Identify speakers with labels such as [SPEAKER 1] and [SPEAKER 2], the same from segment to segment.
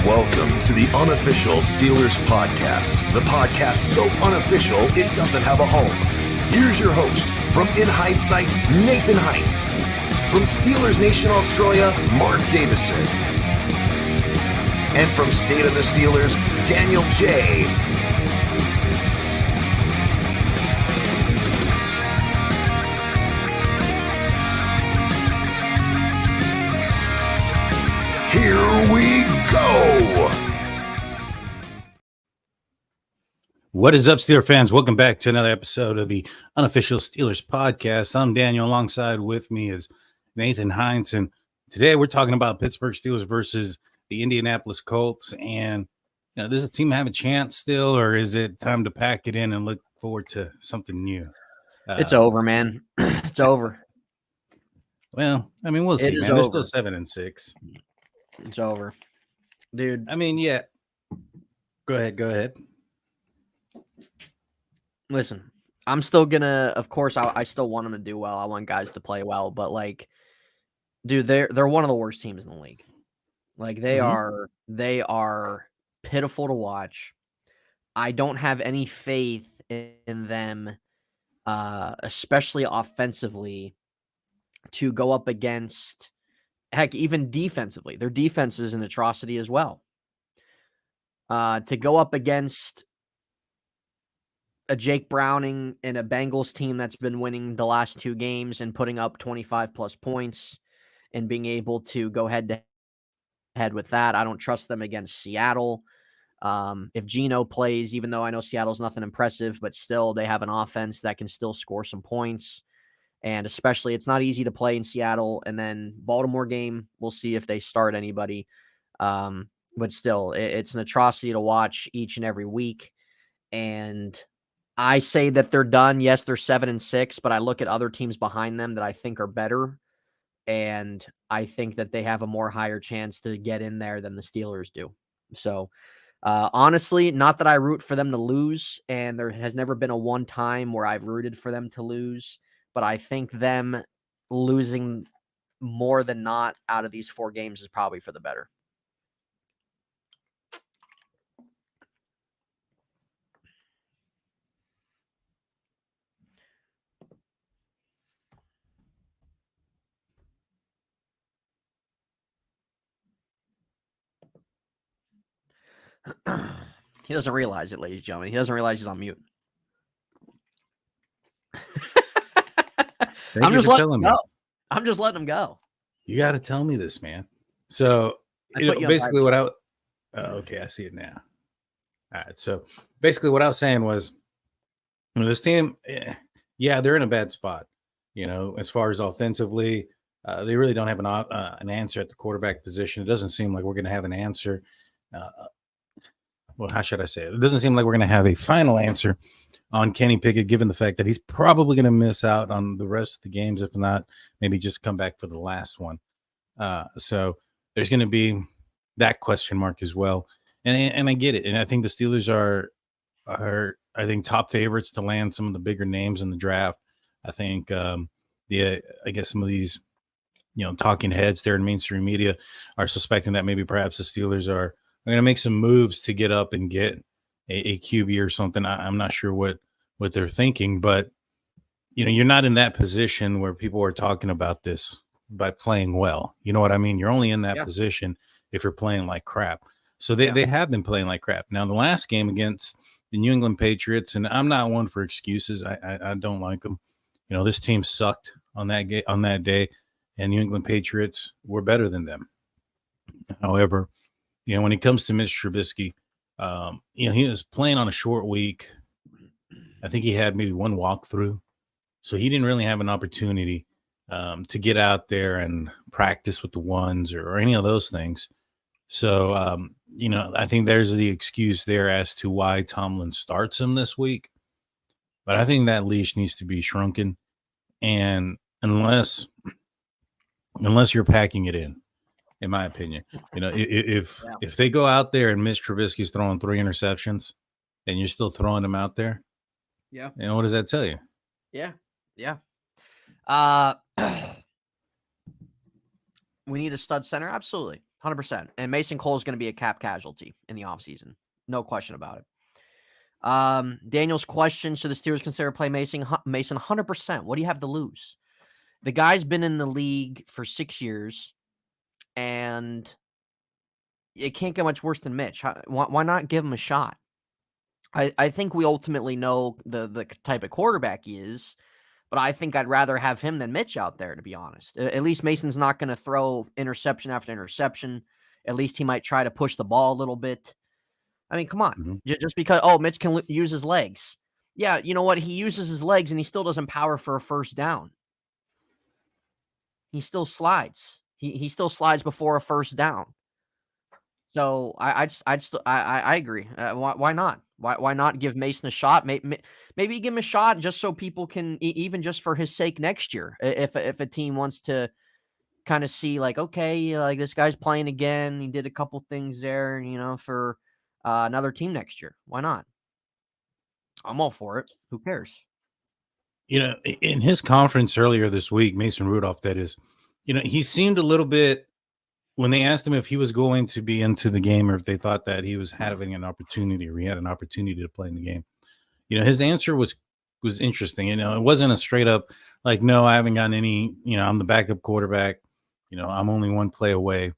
[SPEAKER 1] Welcome to the Unofficial Steelers Podcast, the podcast so unofficial it doesn't have a home. Here's your host, from In Hindsight, Nathan Heitz. From Steelers Nation Australia, Mark Davison. And from State of the Steelers, Daniel J. Here we go.
[SPEAKER 2] What is up, Steeler fans? Welcome back to another episode of the Unofficial Steelers Podcast. I'm Daniel. Alongside with me is Nathan Hines, and today we're talking about Pittsburgh Steelers versus the Indianapolis Colts. And does the team have a chance still, or is it time to pack it in and look forward to something new?
[SPEAKER 3] It's over, man. It's over.
[SPEAKER 2] Well, I mean, we'll see, man. They're still 7-6.
[SPEAKER 3] It's over, dude.
[SPEAKER 2] I mean, yeah. Go ahead.
[SPEAKER 3] Listen, I'm still gonna. Of course, I still want them to do well. I want guys to play well, but dude, they're one of the worst teams in the league. They are pitiful to watch. I don't have any faith in them, especially offensively, to go up against. Heck, even defensively, their defense is an atrocity as well. To go up against a Jake Browning and a Bengals team that's been winning the last two games and putting up 25 plus points and being able to go head to head with that. I don't trust them against Seattle. If Geno plays, even though I know Seattle's nothing impressive, but still they have an offense that can still score some points. And especially, it's not easy to play in Seattle. And then Baltimore game, we'll see if they start anybody. But still, it's an atrocity to watch each and every week. And I say that they're done. Yes, they're 7-6, but I look at other teams behind them that I think are better. And I think that they have a more higher chance to get in there than the Steelers do. So, honestly, not that I root for them to lose. And there has never been a one time where I've rooted for them to lose. But I think them losing more than not out of these four games is probably for the better. He doesn't realize it, ladies and gentlemen. He doesn't realize he's on mute. I'm just letting him go. I'm just letting him go.
[SPEAKER 2] You got to tell me this, man. So, basically what okay, I see it now. All right. So basically what I was saying was, this team, they're in a bad spot, as far as offensively, they really don't have an answer at the quarterback position. It doesn't seem like we're going to have an answer. Well, how should I say it? It doesn't seem like we're going to have a final answer on Kenny Pickett, given the fact that he's probably going to miss out on the rest of the games. If not, maybe just come back for the last one. So there's going to be that question mark as well. And I get it. And I think the Steelers are I think top favorites to land some of the bigger names in the draft. I think, I guess some of these, talking heads there in mainstream media are suspecting that maybe perhaps the Steelers are going to make some moves to get up and get a QB or something. I'm not sure what they're thinking, but you're not in that position where people are talking about this by playing well. You know what I mean? You're only in that position if you're playing like crap. So they have been playing like crap. Now, the last game against the New England Patriots, and I'm not one for excuses. I don't like them. This team sucked on that day, and New England Patriots were better than them. However, when it comes to Mitch Trubisky, he was playing on a short week. I think he had maybe one walkthrough. So he didn't really have an opportunity to get out there and practice with the ones or any of those things. So, I think there's the excuse there as to why Tomlin starts him this week. But I think that leash needs to be shrunken. And unless you're packing it in my opinion, if they go out there and Mitch Trubisky's throwing 3 interceptions and you're still throwing them out there, what does that tell you?
[SPEAKER 3] Yeah. We need a stud center. Absolutely. 100%. And Mason Cole is going to be a cap casualty in the offseason. No question about it. Daniel's question, should the Steelers consider play Mason? 100%. What do you have to lose? The guy's been in the league for 6 years, and it can't get much worse than Mitch. Why not give him a shot? I think we ultimately know the type of quarterback he is, but I think I'd rather have him than Mitch out there, to be honest. At least Mason's not going to throw interception after interception. At least he might try to push the ball a little bit. I mean, come on.
[SPEAKER 2] Mhm.
[SPEAKER 3] Just because, Mitch can use his legs. Yeah, you know what? He uses his legs, and he still doesn't power for a first down. He still slides. He still slides before a first down. So I agree. Why not? Why not give Mason a shot? Maybe give him a shot just so people can, even just for his sake next year. If a team wants to kind of see like, okay, like this guy's playing again. He did a couple things there, for another team next year. Why not? I'm all for it. Who cares?
[SPEAKER 2] In his conference earlier this week, Mason Rudolph, that is, he seemed a little bit, when they asked him if he was going to be into the game or if they thought that he was having an opportunity or he had an opportunity to play in the game, his answer was interesting. It wasn't a straight up like, no, I haven't gotten any, I'm the backup quarterback. I'm only one play away.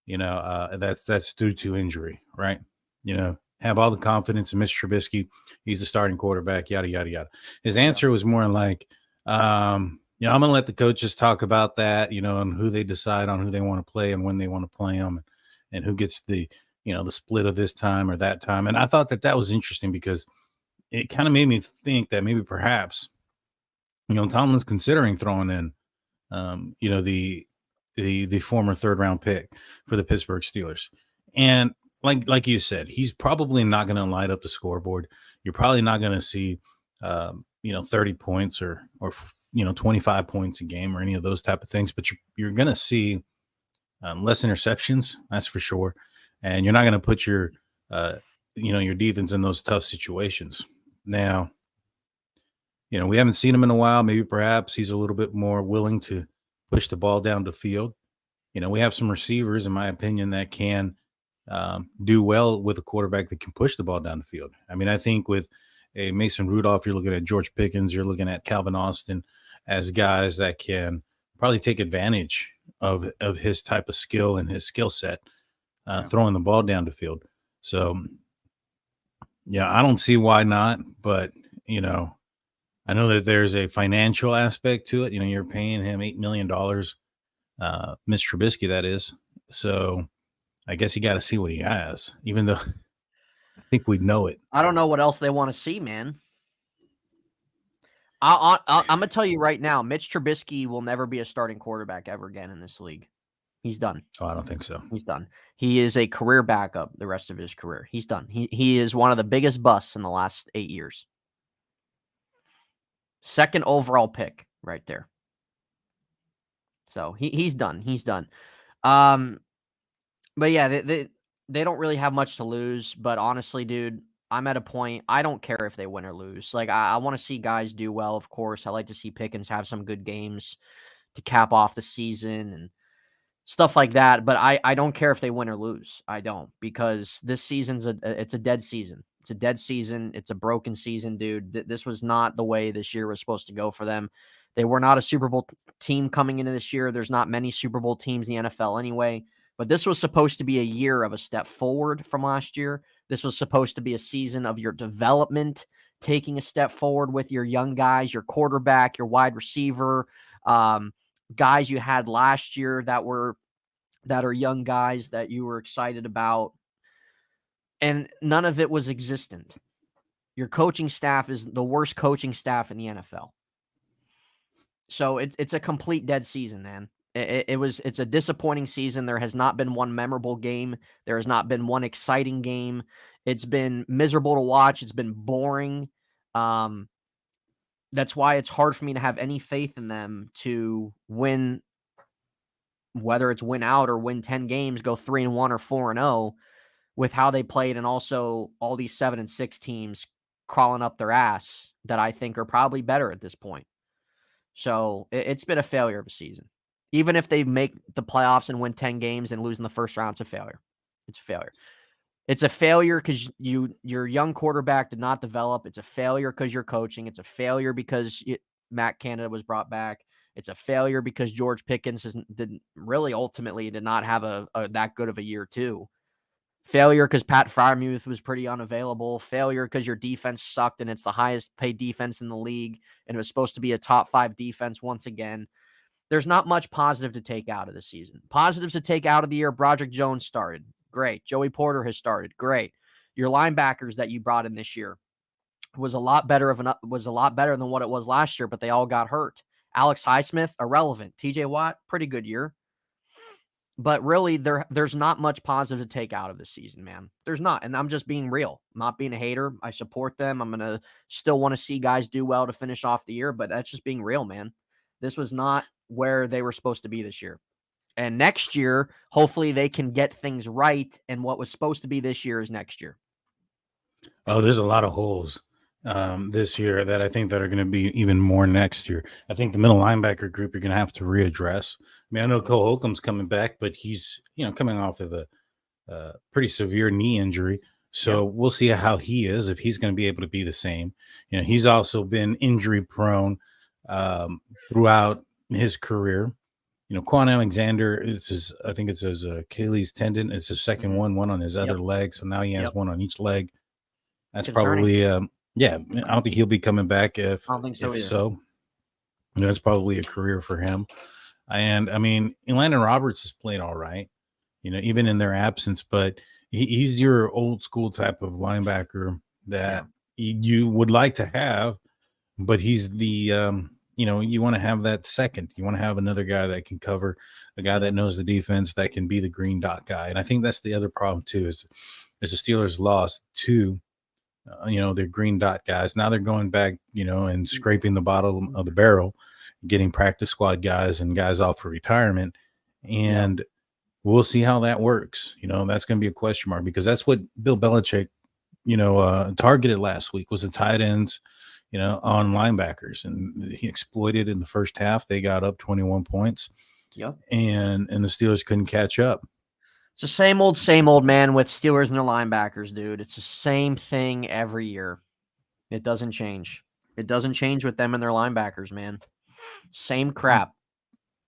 [SPEAKER 2] That's due to injury, right? Have all the confidence in Mitch Trubisky. He's the starting quarterback, yada, yada, yada. His answer was more like, I'm going to let the coaches talk about that, and who they decide on who they want to play and when they want to play them and who gets the split of this time or that time. And I thought that was interesting because it kind of made me think that maybe perhaps, Tomlin's considering throwing in, the former third round pick for the Pittsburgh Steelers. And like you said, he's probably not going to light up the scoreboard. You're probably not going to see, 30 points or 25 points a game or any of those type of things, but you're going to see less interceptions. That's for sure. And you're not going to put your defense in those tough situations. Now, we haven't seen him in a while. Maybe perhaps he's a little bit more willing to push the ball down the field. We have some receivers, in my opinion, that can do well with a quarterback that can push the ball down the field. I mean, I think with a Mason Rudolph, you're looking at George Pickens, you're looking at Calvin Austin as guys that can probably take advantage of his type of skill and his skill set, throwing the ball down the field. So, yeah, I don't see why not, but, I know that there's a financial aspect to it. You're paying him $8 million, Mitch Trubisky, that is. So I guess you got to see what he has, even though I think we know it.
[SPEAKER 3] I don't know what else they want to see, man. I'm going to tell you right now, Mitch Trubisky will never be a starting quarterback ever again in this league. He's done.
[SPEAKER 2] Oh, I don't think so.
[SPEAKER 3] He's done. He is a career backup the rest of his career. He's done. He is one of the biggest busts in the last 8 years. Second overall pick right there. So he's done. He's done. But yeah, they don't really have much to lose. But honestly, dude, I'm at a point, I don't care if they win or lose. Like, I want to see guys do well, of course. I like to see Pickens have some good games to cap off the season and stuff like that. But I don't care if they win or lose. I don't, because this season's it's a dead season. It's a dead season. It's a broken season, dude. This was not the way this year was supposed to go for them. They were not a Super Bowl team coming into this year. There's not many Super Bowl teams in the NFL anyway. But this was supposed to be a year of a step forward from last year. This was supposed to be a season of your development, taking a step forward with your young guys, your quarterback, your wide receiver, guys you had last year that are young guys that you were excited about. And none of it was existent. Your coaching staff is the worst coaching staff in the NFL. So it's a complete dead season, man. It's a disappointing season. There has not been one memorable game. There has not been one exciting game. It's been miserable to watch. It's been boring. That's why it's hard for me to have any faith in them to win, whether it's win out or win 10 games, go 3-1 or 4-0 with how they played, and also all these 7-6 teams crawling up their ass that I think are probably better at this point. So it's been a failure of a season. Even if they make the playoffs and win 10 games and lose in the first round, it's a failure. It's a failure. It's a failure because your young quarterback did not develop. It's a failure because you're coaching. It's a failure because Matt Canada was brought back. It's a failure because George Pickens did not have a that good of a year too. Failure because Pat Freiermuth was pretty unavailable. Failure because your defense sucked and it's the highest paid defense in the league and it was supposed to be a top 5 defense once again. There's not much positive to take out of the season. Positives to take out of the year, Broderick Jones started. Great. Joey Porter has started. Great. Your linebackers that you brought in this year was a lot better than what it was last year, but they all got hurt. Alex Highsmith, irrelevant. TJ Watt, pretty good year. But really, there's not much positive to take out of this season, man. There's not. And I'm just being real. I'm not being a hater. I support them. I'm going to still want to see guys do well to finish off the year, but that's just being real, man. This was not where they were supposed to be this year. And next year, hopefully they can get things right. And what was supposed to be this year is next year.
[SPEAKER 2] Oh, there's a lot of holes this year that I think that are going to be even more next year. I think the middle linebacker group you're going to have to readdress. I mean, I know Cole Holcomb's coming back, but he's, coming off of a pretty severe knee injury. So we'll see how he is, if he's going to be able to be the same. He's also been injury prone throughout his career. Quan Alexander, I think it's his Achilles tendon. It's his second one on his other leg. So now he has one on each leg. That's probably, I don't think he'll be coming back I don't think so. It's probably a career for him. And I mean, Elandon Roberts has played all right, even in their absence, but he's your old school type of linebacker that you would like to have, but he's the, you want to have that second. You want to have another guy that can cover, a guy that knows the defense, that can be the green dot guy. And I think that's the other problem too, is the Steelers lost two, their green dot guys. Now they're going back, and scraping the bottom of the barrel, getting practice squad guys and guys off for retirement. And we'll see how that works. That's going to be a question mark, because that's what Bill Belichick, targeted last week, was the tight ends, on linebackers, and he exploited in the first half. They got up 21 points. And the Steelers couldn't catch up.
[SPEAKER 3] It's the same old man with Steelers and their linebackers, dude. It's the same thing every year. It doesn't change. It doesn't change with them and their linebackers, man. Same crap.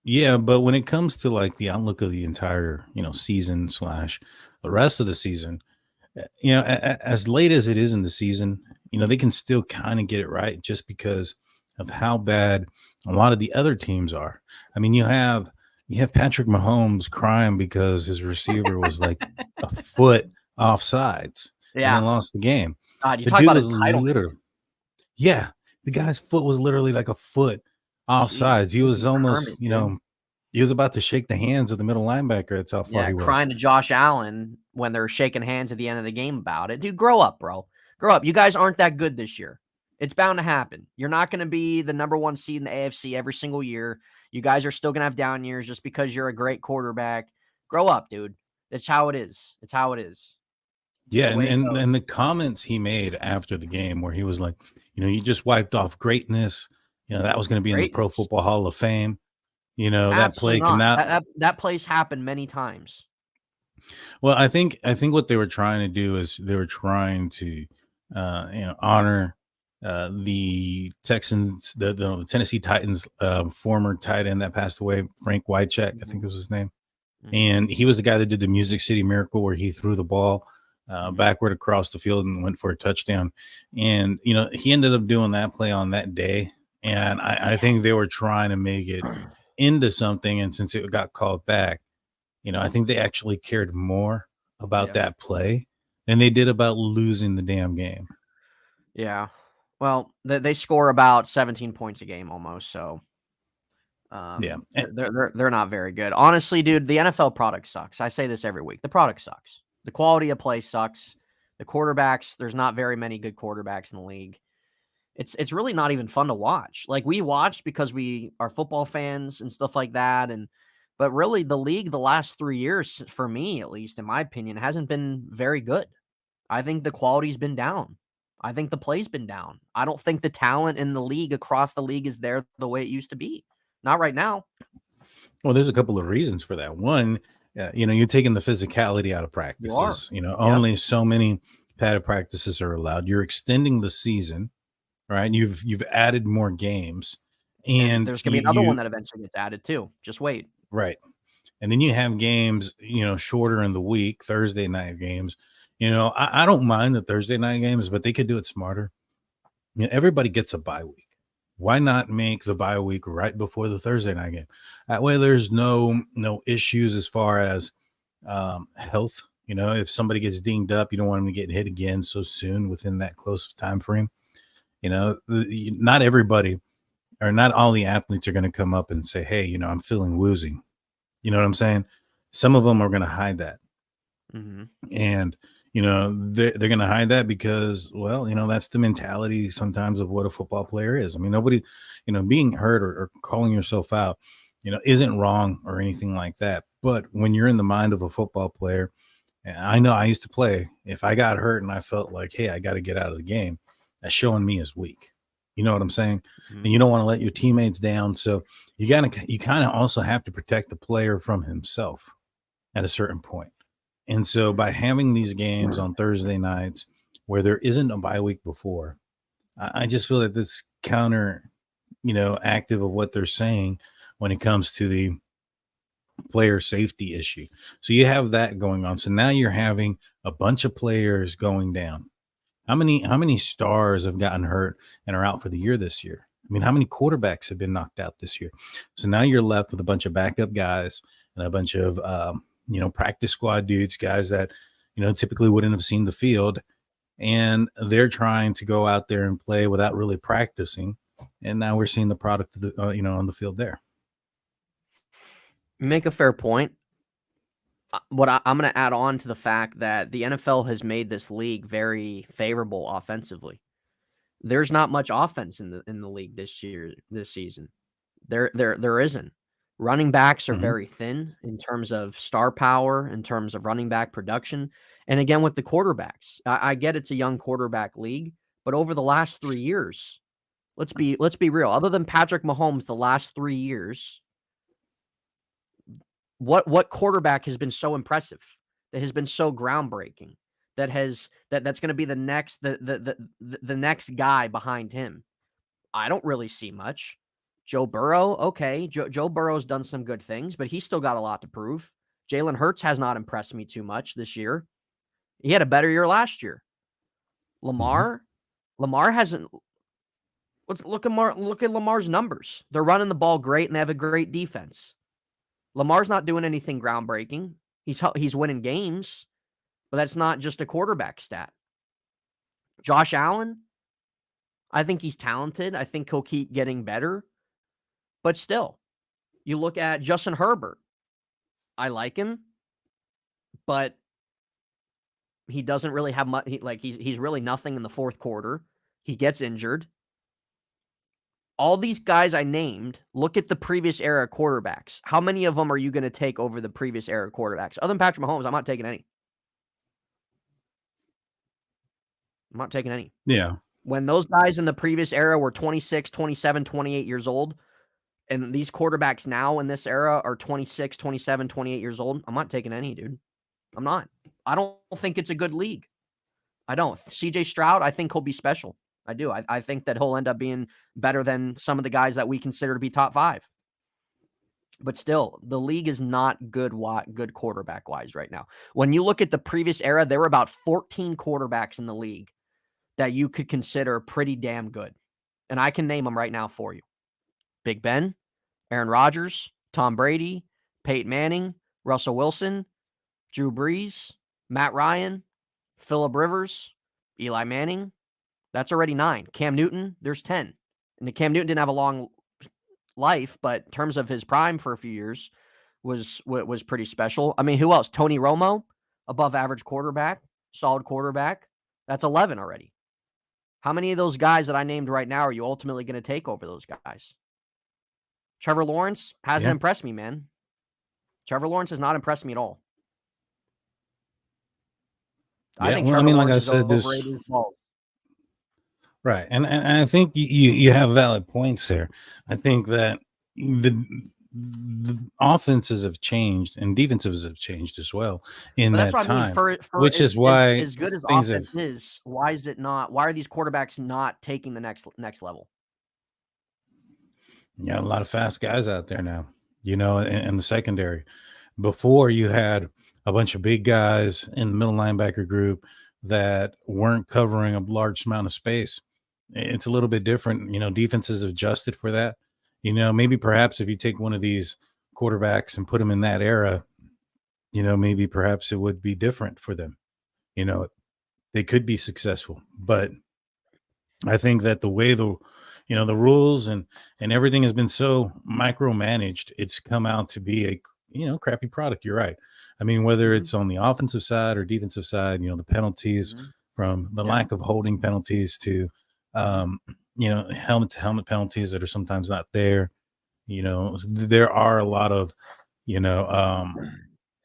[SPEAKER 2] Yeah, but when it comes to like the outlook of the entire, season / the rest of the season, as late as it is in the season, they can still kind of get it right, just because of how bad a lot of the other teams are. I mean, you have Patrick Mahomes crying because his receiver was like a foot offsides and then lost the game.
[SPEAKER 3] God, you talk about his title.
[SPEAKER 2] Yeah, the guy's foot was literally like a foot offsides. He was almost, he was about to shake the hands of the middle linebacker. That's how far he was.
[SPEAKER 3] Crying to Josh Allen when they're shaking hands at the end of the game about it. Dude, grow up, bro. Grow up. You guys aren't that good this year. It's bound to happen. You're not going to be the number 1 seed in the AFC every single year. You guys are still going to have down years just because you're a great quarterback. Grow up, dude. It's how it is. It's how it is.
[SPEAKER 2] Yeah, and the comments he made after the game, where he was like, you just wiped off greatness. That was going to be in the Pro Football Hall of Fame. That play cannot.
[SPEAKER 3] That play's happened many times.
[SPEAKER 2] Well, I think what they were trying to do is they were trying to, honor the Texans, the Tennessee Titans, former tight end that passed away, Frank Wycheck, I think was his name. And he was the guy that did the Music City Miracle, where he threw the ball backward across the field and went for a touchdown. And, he ended up doing that play on that day. And I think they were trying to make it into something. And since it got called back, I think they actually cared more about that play than they did about losing the damn game.
[SPEAKER 3] Yeah. Well, they score about 17 points a game almost. So they're not very good. Honestly, dude, the NFL product sucks. I say this every week. The product sucks. The quality of play sucks. The quarterbacks, there's not very many good quarterbacks in the league. It's really not even fun to watch. Like, we watched because we are football fans and stuff like that. But really, the league the last 3 years, for me, at least in my opinion, hasn't been very good. I think the quality's been down. I think the play's been down. I don't think the talent in the league across the league is there the way it used to be. Not right now.
[SPEAKER 2] Well, there's a couple of reasons for that. One, you're taking the physicality out of
[SPEAKER 3] You are.
[SPEAKER 2] practices. Only so many padded practices are allowed. You're extending the season, right? You've added more games,
[SPEAKER 3] And
[SPEAKER 2] and
[SPEAKER 3] there's gonna be another one that eventually gets added too. Just wait.
[SPEAKER 2] right. And then you have games, shorter in the week, Thursday night games. I don't mind the Thursday night games, but they could do it smarter. Everybody gets a bye week. Why not make the bye week right before the Thursday night game? That way there's no issues as far as health. If somebody gets dinged up, you don't want them to get hit again so soon within that close of time frame. Not everybody or not all the athletes are going to come up and say, hey, I'm feeling woozy. You know what I'm saying? Some of them are going to hide that.
[SPEAKER 3] Mm-hmm.
[SPEAKER 2] And, they're going to hide that because, well, that's the mentality sometimes of what a football player is. I mean, nobody, being hurt or calling yourself out, isn't wrong or anything like that. But when you're in the mind of a football player, and I know I used to play, if I got hurt and I felt like, hey, I got to get out of the game, that's showing me as weak. You know what I'm saying? Mm-hmm. And you don't want to let your teammates down. So you kind of also have to protect the player from himself at a certain point. And so by having these games on Thursday nights where there isn't a bye week before, I just feel that this counter, active of what they're saying when it comes to the player safety issue. So you have that going on. So now you're having a bunch of players going down. How many stars have gotten hurt and are out for the year this year? I mean, how many quarterbacks have been knocked out this year? So now you're left with a bunch of backup guys and a bunch of, practice squad dudes, guys that, typically wouldn't have seen the field. And they're trying to go out there and play without really practicing. And now we're seeing the product, of the, on the field there.
[SPEAKER 3] You make a fair point. What I'm going to add on to the fact that the NFL has made this league very favorable offensively. There's not much offense in the league this season. There isn't. Running backs are very thin in terms of star power, in terms of running back production. And again, with the quarterbacks, I get it's a young quarterback league, but over the last 3 years, let's be real. Other than Patrick Mahomes, the last 3 years, what quarterback has been so impressive, that has been so groundbreaking, that's going to be the next guy behind him? I don't really see much. Joe Burrow, okay. Joe Burrow's done some good things, but he's still got a lot to prove. Jalen Hurts has not impressed me too much this year. He had a better year last year. Lamar hasn't. Look at Lamar's numbers. They're running the ball great and they have a great defense. Lamar's not doing anything groundbreaking. He's winning games, but that's not just a quarterback stat. Josh Allen, I think he's talented. I think he'll keep getting better. But still, you look at Justin Herbert. I like him, but he doesn't really have much. He's really nothing in the fourth quarter. He gets injured. All these guys I named, look at the previous era quarterbacks. How many of them are you going to take over the previous era quarterbacks? Other than Patrick Mahomes, I'm not taking any.
[SPEAKER 2] Yeah.
[SPEAKER 3] When those guys in the previous era were 26, 27, 28 years old, and these quarterbacks now in this era are 26, 27, 28 years old, I'm not taking any, dude. I'm not. I don't think it's a good league. I don't. CJ Stroud, I think he'll be special. I do. I think that he'll end up being better than some of the guys that we consider to be top 5. But still, the league is not good quarterback-wise right now. When you look at the previous era, there were about 14 quarterbacks in the league that you could consider pretty damn good. And I can name them right now for you. Big Ben, Aaron Rodgers, Tom Brady, Peyton Manning, Russell Wilson, Drew Brees, Matt Ryan, Phillip Rivers, Eli Manning. That's already 9. Cam Newton, there's 10. And Cam Newton didn't have a long life, but in terms of his prime for a few years was pretty special. I mean, who else? Tony Romo, above average quarterback, solid quarterback. That's 11 already. How many of those guys that I named right now are you ultimately going to take over those guys? Trevor Lawrence hasn't impressed me, man. Trevor Lawrence has not impressed me at all. I think Trevor Lawrence is overrated as well.
[SPEAKER 2] Right. And I think you have valid points there. I think that the offenses have changed and defenses have changed as well in
[SPEAKER 3] But that's
[SPEAKER 2] that
[SPEAKER 3] what I mean.
[SPEAKER 2] time,
[SPEAKER 3] For
[SPEAKER 2] which is why
[SPEAKER 3] as good as
[SPEAKER 2] things have.
[SPEAKER 3] offense is, why is it not? Why are these quarterbacks not taking the next level?
[SPEAKER 2] A lot of fast guys out there now, in the secondary. Before you had a bunch of big guys in the middle linebacker group that weren't covering a large amount of space. It's a little bit different. Defenses have adjusted for that. Maybe perhaps if you take one of these quarterbacks and put them in that era, maybe perhaps it would be different for them. They could be successful, but I think that the way the rules and everything has been so micromanaged, it's come out to be a crappy product. You're right. I mean, whether it's on the offensive side or defensive side, the penalties from the lack of holding penalties to helmet to helmet penalties that are sometimes not there. There are a lot of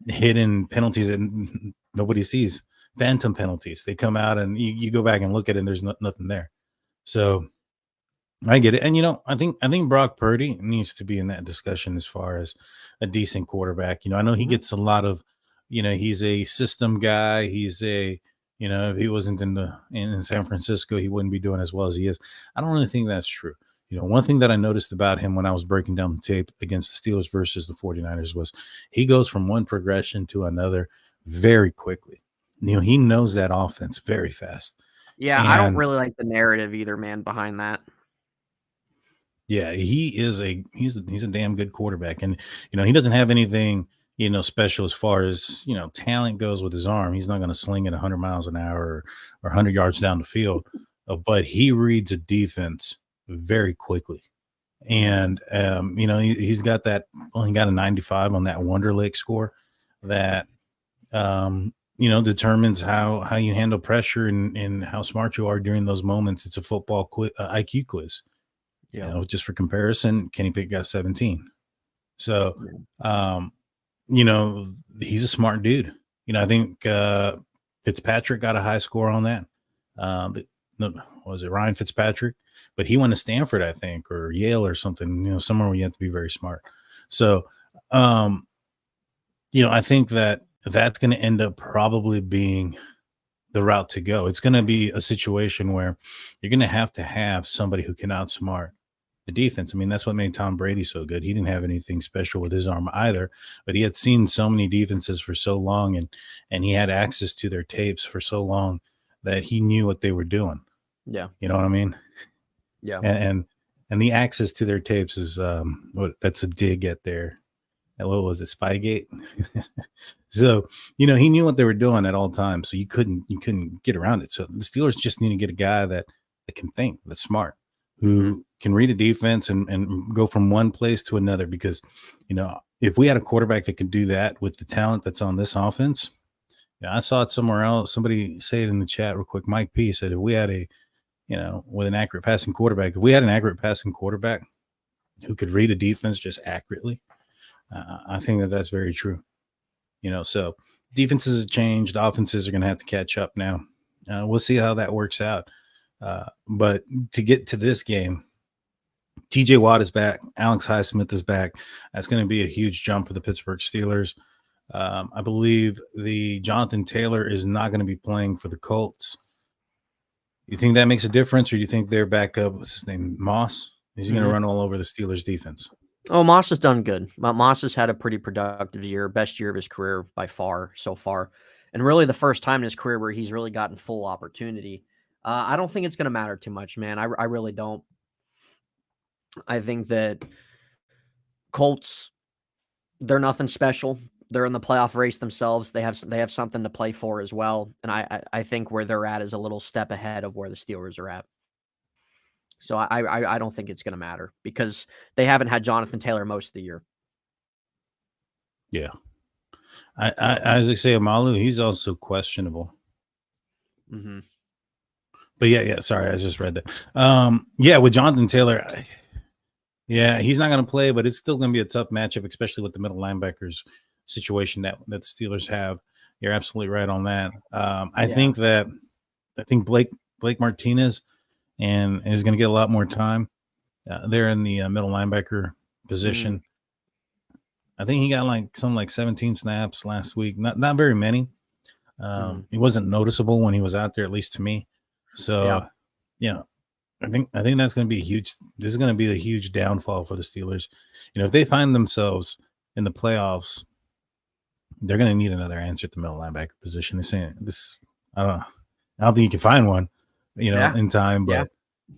[SPEAKER 2] hidden penalties that nobody sees. Phantom penalties. They come out and you go back and look at it and there's nothing there. So I get it. And I think Brock Purdy needs to be in that discussion as far as a decent quarterback. I know he gets a lot of, he's a system guy. He's a, if he wasn't in San Francisco, he wouldn't be doing as well as he is. I don't really think that's true. One thing that I noticed about him when I was breaking down the tape against the Steelers versus the 49ers was he goes from one progression to another very quickly. He knows that offense very fast.
[SPEAKER 3] Yeah, I don't really like the narrative either, man, behind that.
[SPEAKER 2] Yeah, he's a damn good quarterback. And he doesn't have anything, special as far as, talent goes with his arm. He's not going to sling it 100 miles an hour or 100 yards down the field. But he reads a defense very quickly. And he's got that, he got a 95 on that Wonderlic score that determines how you handle pressure and how smart you are during those moments. It's a football IQ quiz. Yeah. Just for comparison, Kenny Pickett got 17. So, he's a smart dude. I think Fitzpatrick got a high score on that. Was it Ryan Fitzpatrick? But he went to Stanford, I think, or Yale or something, somewhere where you have to be very smart. So, I think that's going to end up probably being the route to go. It's going to be a situation where you're going to have somebody who can outsmart the defense. I mean, that's what made Tom Brady so good. He didn't have anything special with his arm either, but he had seen so many defenses for so long and he had access to their tapes for so long that he knew what they were doing.
[SPEAKER 3] Yeah.
[SPEAKER 2] You know what I mean?
[SPEAKER 3] Yeah.
[SPEAKER 2] And the access to their tapes is that's a dig at their, what was it, Spygate? So, he knew what they were doing at all times. So you couldn't get around it. So the Steelers just need to get a guy that can think, that's smart, who can read a defense and go from one place to another. Because, if we had a quarterback that could do that with the talent that's on this offense, I saw it somewhere else. Somebody say it in the chat real quick. Mike P said, if we had with an accurate passing quarterback, who could read a defense just accurately, I think that's very true. So defenses have changed. Offenses are going to have to catch up now. We'll see how that works out. But to get to this game, TJ Watt is back. Alex Highsmith is back. That's going to be a huge jump for the Pittsburgh Steelers. I believe the Jonathan Taylor is not going to be playing for the Colts. You think that makes a difference, or do you think their backup, what's his name, Moss? Is he going to run all over the Steelers defense?
[SPEAKER 3] Oh, Moss has done good. Moss has had a pretty productive year, best year of his career by far so far. And really the first time in his career where he's really gotten full opportunity. I don't think it's going to matter too much, man. I really don't. I think that Colts, they're nothing special. They're in the playoff race themselves. They have something to play for as well. And I think where they're at is a little step ahead of where the Steelers are at. So I don't think it's going to matter because they haven't had Jonathan Taylor most of the year.
[SPEAKER 2] Yeah. I as I say, Amalu, he's also questionable.
[SPEAKER 3] Mm-hmm.
[SPEAKER 2] But yeah. Sorry, I just read that. With Jonathan Taylor, he's not going to play, but it's still going to be a tough matchup, especially with the middle linebackers situation that the Steelers have. You're absolutely right on that. I think Blake Martinez and is going to get a lot more time there in the middle linebacker position. I think he got like 17 snaps last week. Not very many. He wasn't noticeable when he was out there, at least to me. So, I think that's going to be huge. This is going to be a huge downfall for the Steelers. If they find themselves in the playoffs, they're going to need another answer at the middle linebacker position. They're saying this. I don't think you can find one, in time, but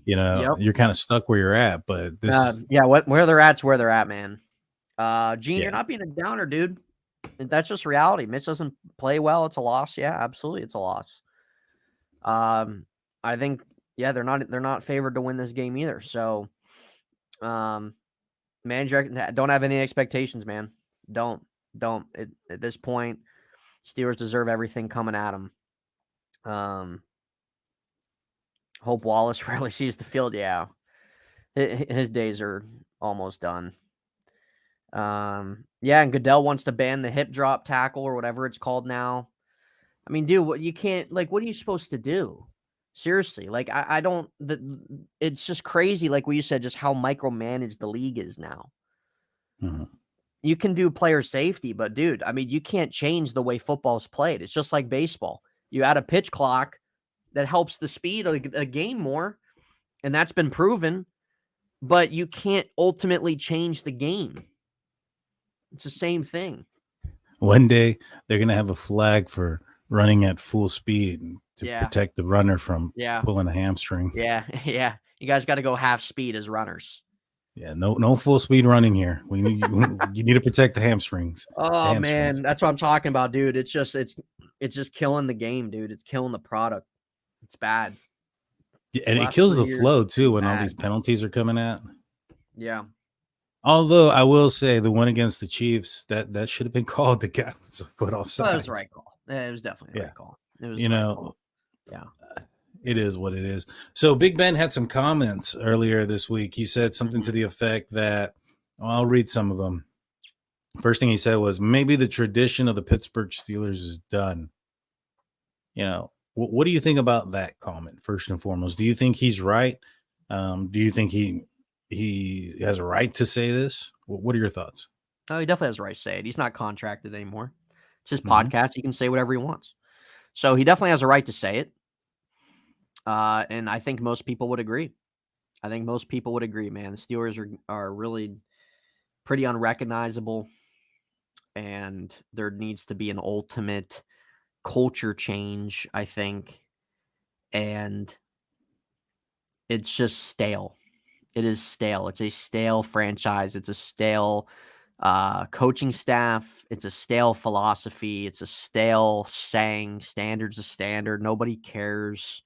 [SPEAKER 2] you're kind of stuck where you're at. But this,
[SPEAKER 3] where they're at's where they're at, man. Gene, you're not being a downer, dude. That's just reality. Mitch doesn't play well. It's a loss. Yeah, absolutely, it's a loss. I think, they're not favored to win this game either. So, don't have any expectations, man. Don't. At this point, Steelers deserve everything coming at them. Hope Wallace rarely sees the field. Yeah, his days are almost done. And Goodell wants to ban the hip drop tackle or whatever it's called now. I mean, dude, what are you supposed to do? Seriously, it's just crazy. Like what you said, just how micromanaged the league is now.
[SPEAKER 2] Mm-hmm.
[SPEAKER 3] You can do player safety, but dude, I mean, you can't change the way football's played. It's just like baseball. You add a pitch clock that helps the speed of a game more, and that's been proven, but you can't ultimately change the game. It's the same thing.
[SPEAKER 2] One day they're going to have a flag for running at full speed to protect the runner from pulling a hamstring.
[SPEAKER 3] Yeah. You guys got to go half speed as runners.
[SPEAKER 2] Yeah, no full speed running here. We need you need to protect the hamstrings.
[SPEAKER 3] Oh man, that's what I'm talking about, dude. It's just killing the game, dude. It's killing the product. It's bad.
[SPEAKER 2] Yeah, and it kills the flow too when all these penalties are coming out.
[SPEAKER 3] Yeah.
[SPEAKER 2] Although I will say the one against the Chiefs, that should have been called. The guy was a foot offside.
[SPEAKER 3] That was the right call. Yeah, it was definitely the right call. It was yeah.
[SPEAKER 2] It is what it is. So Big Ben had some comments earlier this week. He said something to the effect that, I'll read some of them. First thing he said was, maybe the tradition of the Pittsburgh Steelers is done. What do you think about that comment, first and foremost? Do you think he's right? Do you think he has a right to say this? What are your thoughts?
[SPEAKER 3] Oh, he definitely has a right to say it. He's not contracted anymore. It's his podcast. He can say whatever he wants. So he definitely has a right to say it. And I think most people would agree. Man. The Steelers are really pretty unrecognizable, and there needs to be an ultimate culture change, I think. And it's just stale. It is stale. It's a stale franchise. It's a stale coaching staff. It's a stale philosophy. It's a stale saying, standard's a standard. Nobody cares.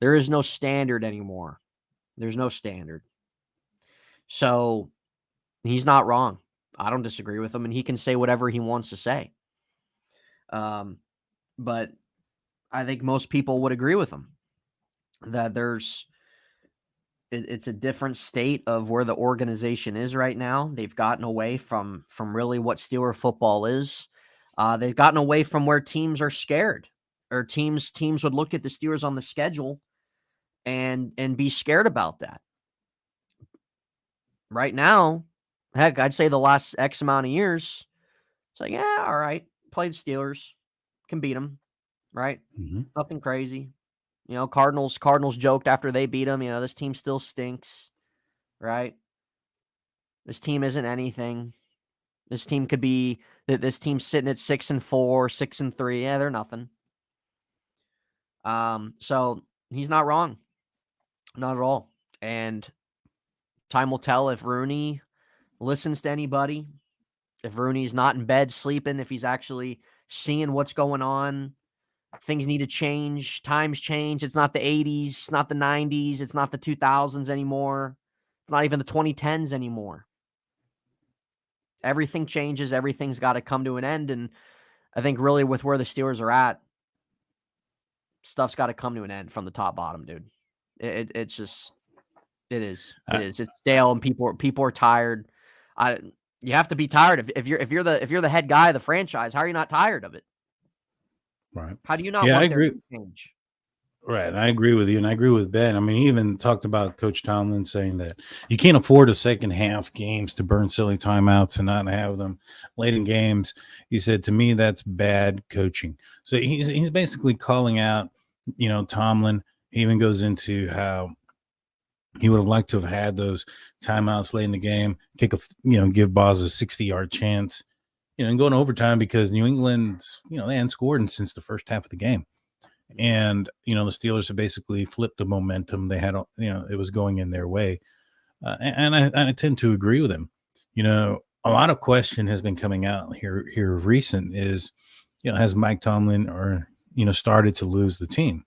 [SPEAKER 3] There is no standard anymore. There's no standard. So he's not wrong. I don't disagree with him, and he can say whatever he wants to say. But I think most people would agree with him that it's a different state of where the organization is right now. They've gotten away from really what Steeler football is. They've gotten away from where teams are scared, or teams would look at the Steelers on the schedule and be scared about that. Right now, heck, I'd say the last X amount of years, it's like, yeah, all right, play the Steelers, can beat them, right?
[SPEAKER 2] Mm-hmm.
[SPEAKER 3] Nothing crazy. Cardinals joked after they beat them, this team still stinks, right? This team isn't anything. This team could be this team's sitting at 6-4, 6-3. Yeah, they're nothing. So he's not wrong. Not at all. And time will tell if Rooney listens to anybody, if Rooney's not in bed sleeping, if he's actually seeing what's going on. Things need to change. Times change. It's not the 80s. It's not the 90s. It's not the 2000s anymore. It's not even the 2010s anymore. Everything changes. Everything's got to come to an end. And I think really with where the Steelers are at, stuff's got to come to an end from the top bottom, dude. It's just, it is. It's stale, and people are tired. You have to be tired if you're the head guy of the franchise. How are you not tired of it?
[SPEAKER 2] Right.
[SPEAKER 3] How do you not want
[SPEAKER 2] I agree.
[SPEAKER 3] there to change?
[SPEAKER 2] Right. And I agree with you. And I agree with Ben. I mean, he even talked about Coach Tomlin saying that you can't afford a second half games to burn silly timeouts and not have them late in games. He said, to me, that's bad coaching. So he's basically calling out, Tomlin. He even goes into how he would have liked to have had those timeouts late in the game, give Boz a 60-yard chance, and go in overtime because New England, they hadn't scored since the first half of the game. And, the Steelers have basically flipped the momentum. They had, it was going in their way. And I tend to agree with him. A lot of question has been coming out here recent is, has Mike Tomlin started to lose the team?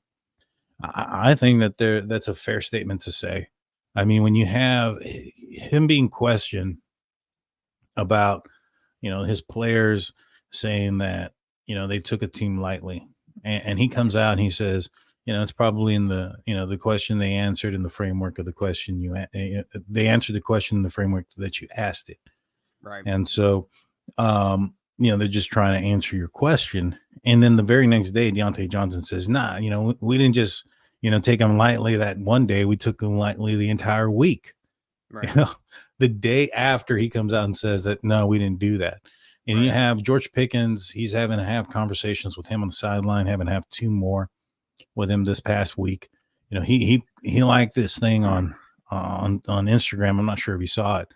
[SPEAKER 2] I think that that's a fair statement to say. I mean, when you have him being questioned about, his players saying that, they took a team lightly. And he comes out and he says, it's probably in the question they answered in the framework of the question they answered the question in the framework that you asked it.
[SPEAKER 3] Right.
[SPEAKER 2] And so, they're just trying to answer your question. And then the very next day, Deontay Johnson says, nah, we didn't just, take him lightly that one day. We took him lightly the entire week.
[SPEAKER 3] Right.
[SPEAKER 2] The day after he comes out and says that, no, we didn't do that. And you have George Pickens. He's having to have conversations with him on the sideline, having to have 2 more with him this past week. He liked this thing on Instagram. I'm not sure if he saw it,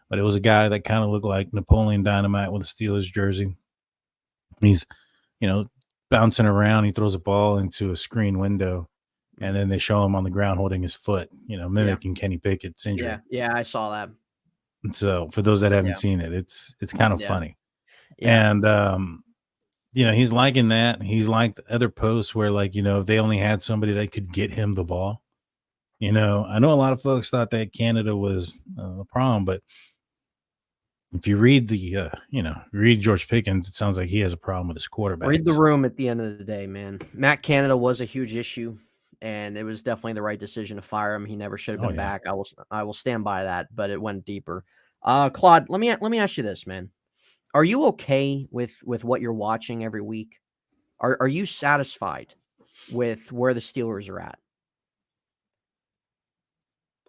[SPEAKER 2] but it was a guy that kind of looked like Napoleon Dynamite with a Steelers jersey. He's, bouncing around. He throws a ball into a screen window, and then they show him on the ground holding his foot, mimicking Kenny Pickett's injury.
[SPEAKER 3] Yeah, I saw that.
[SPEAKER 2] And so for those that haven't seen it, it's kind of funny.
[SPEAKER 3] Yeah.
[SPEAKER 2] And, he's liking that. He's liked other posts where, if they only had somebody that could get him the ball. I know a lot of folks thought that Canada was a problem, but if you read read George Pickens, it sounds like he has a problem with his quarterback.
[SPEAKER 3] Read the room at the end of the day, man. Matt Canada was a huge issue, and it was definitely the right decision to fire him. He never should have been back. I will stand by that, but it went deeper. Claude, let me ask you this, man. Are you okay with what you're watching every week? Are you satisfied with where the Steelers are at?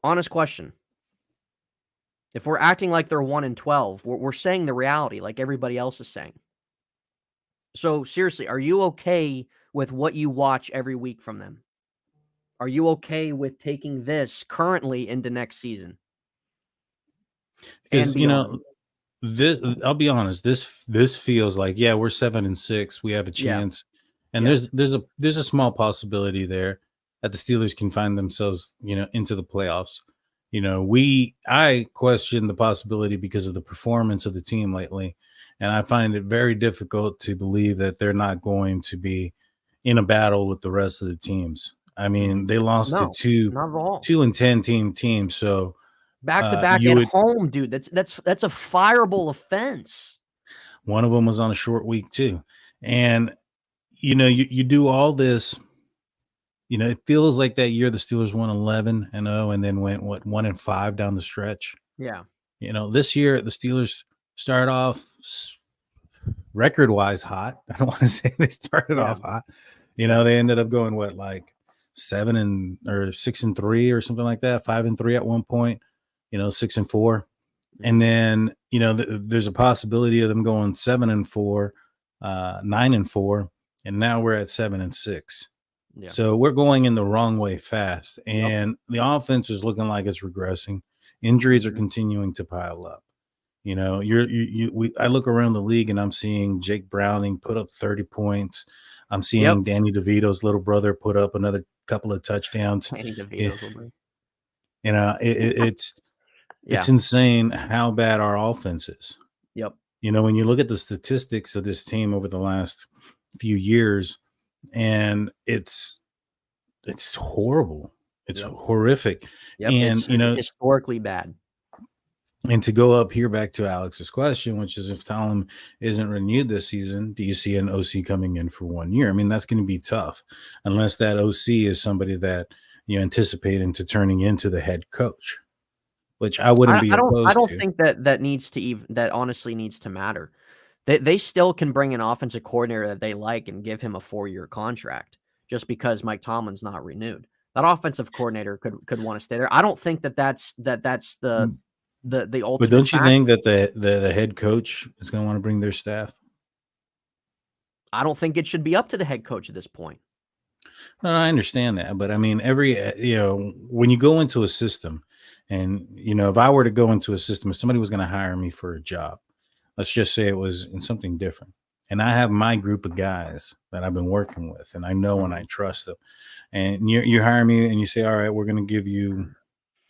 [SPEAKER 3] Honest question. If we're acting like they're 1-12, we're saying the reality like everybody else is saying. So seriously, are you okay with what you watch every week from them? Are you okay with taking this currently into next season?
[SPEAKER 2] Because, this, I'll be honest, this feels like, we're 7-6. We have a chance. And there's a small possibility there that the Steelers can find themselves, into the playoffs. I question the possibility because of the performance of the team lately. And I find it very difficult to believe that they're not going to be in a battle with the rest of the teams. I mean, they lost to 2-10 teams. So
[SPEAKER 3] back-to-back at home, dude. That's a fireable offense.
[SPEAKER 2] One of them was on a short week too. And, you do all this. It feels like that year the Steelers won 11-0 and then went 1-5 down the stretch.
[SPEAKER 3] Yeah.
[SPEAKER 2] This year the Steelers started off record-wise hot. I don't want to say they started off hot. They ended up going 6-3 or something like that, 5-3 at one point. 6-4, and then there's a possibility of them going 7-4, 9-4, and now we're at 7-6. Yeah. So we're going in the wrong way fast, and the offense is looking like it's regressing. Injuries are continuing to pile up. I look around the league and I'm seeing Jake Browning put up 30 points. I'm seeing Danny DeVito's little brother put up another couple of touchdowns.
[SPEAKER 3] Danny DeVito's little
[SPEAKER 2] It's insane how bad our offense is.
[SPEAKER 3] Yep.
[SPEAKER 2] When you look at the statistics of this team over the last few years, and it's horrible. It's horrific.
[SPEAKER 3] Yep,
[SPEAKER 2] and
[SPEAKER 3] it's historically bad.
[SPEAKER 2] And to go up here back to Alex's question, which is if Tomlin isn't renewed this season, do you see an OC coming in for 1 year? I mean, that's going to be tough unless that OC is somebody that you anticipate into turning into the head coach, which I wouldn't be opposed to.
[SPEAKER 3] I don't think that honestly needs to matter. They still can bring an offensive coordinator that they like and give him a 4-year contract. just because Mike Tomlin's not renewed. That offensive coordinator could want to stay there. I don't think that's the ultimate.
[SPEAKER 2] But don't you
[SPEAKER 3] factor.
[SPEAKER 2] think that the head coach is going to want to bring their staff?
[SPEAKER 3] I don't think it should be up to the head coach at this point.
[SPEAKER 2] No, I understand that, but I mean, when you go into a system, and if I were to go into a system, if somebody was going to hire me for a job, let's just say it was in something different, and I have my group of guys that I've been working with, and I know and I trust them, and you hire me and you say, all right, we're going to give you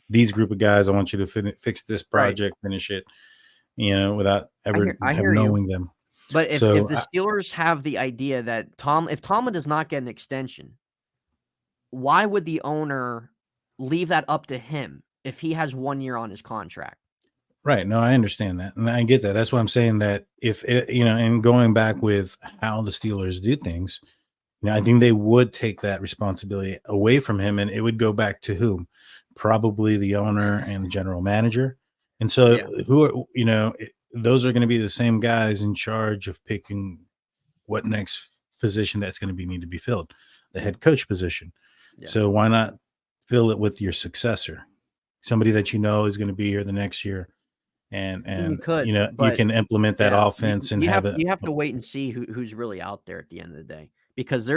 [SPEAKER 2] these group of guys. I want you to fix this project, finish it, without ever knowing them.
[SPEAKER 3] But if the Steelers have the idea that if Tomlin does not get an extension, why would the owner leave that up to him if he has 1 year on his contract?
[SPEAKER 2] Right. No, I understand that. And I get that. That's why I'm saying that and going back with how the Steelers do things, I think they would take that responsibility away from him, and it would go back to whom? Probably the owner and the general manager. And so those are going to be the same guys in charge of picking what next position that's going to need to be filled, the head coach position. Yeah. So why not fill it with your successor, somebody that is going to be here the next year, and you can implement that offense and
[SPEAKER 3] you have to wait and see who's really out there at the end of the day, because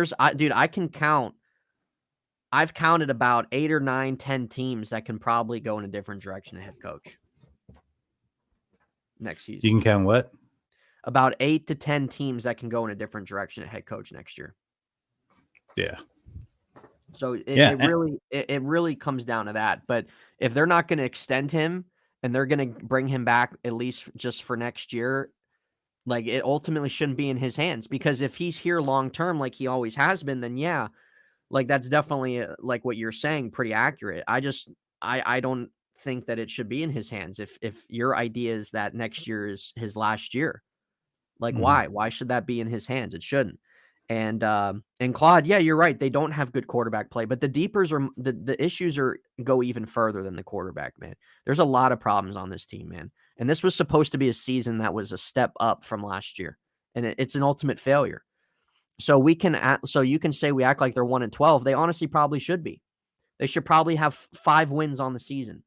[SPEAKER 3] I've counted about 8 or 9, 10 teams that can probably go in a different direction of head coach next season.
[SPEAKER 2] You can count what?
[SPEAKER 3] About 8 to 10 teams that can go in a different direction of head coach next year.
[SPEAKER 2] Yeah.
[SPEAKER 3] So it really comes down to that. But if they're not going to extend him and they're going to bring him back at least just for next year, like, it ultimately shouldn't be in his hands, because if he's here long term like he always has been, then like, that's definitely like what you're saying, pretty accurate. I don't think that it should be in his hands if your idea is that next year is his last year. Like, why should that be in his hands? It shouldn't. And Claude, yeah, you're right. They don't have good quarterback play, but the issues go even further than the quarterback, man. There's a lot of problems on this team, man. And this was supposed to be a season that was a step up from last year, and it's an ultimate failure. So you can say we act like they're 1-12. They honestly probably should be. They should probably have 5 wins on the season.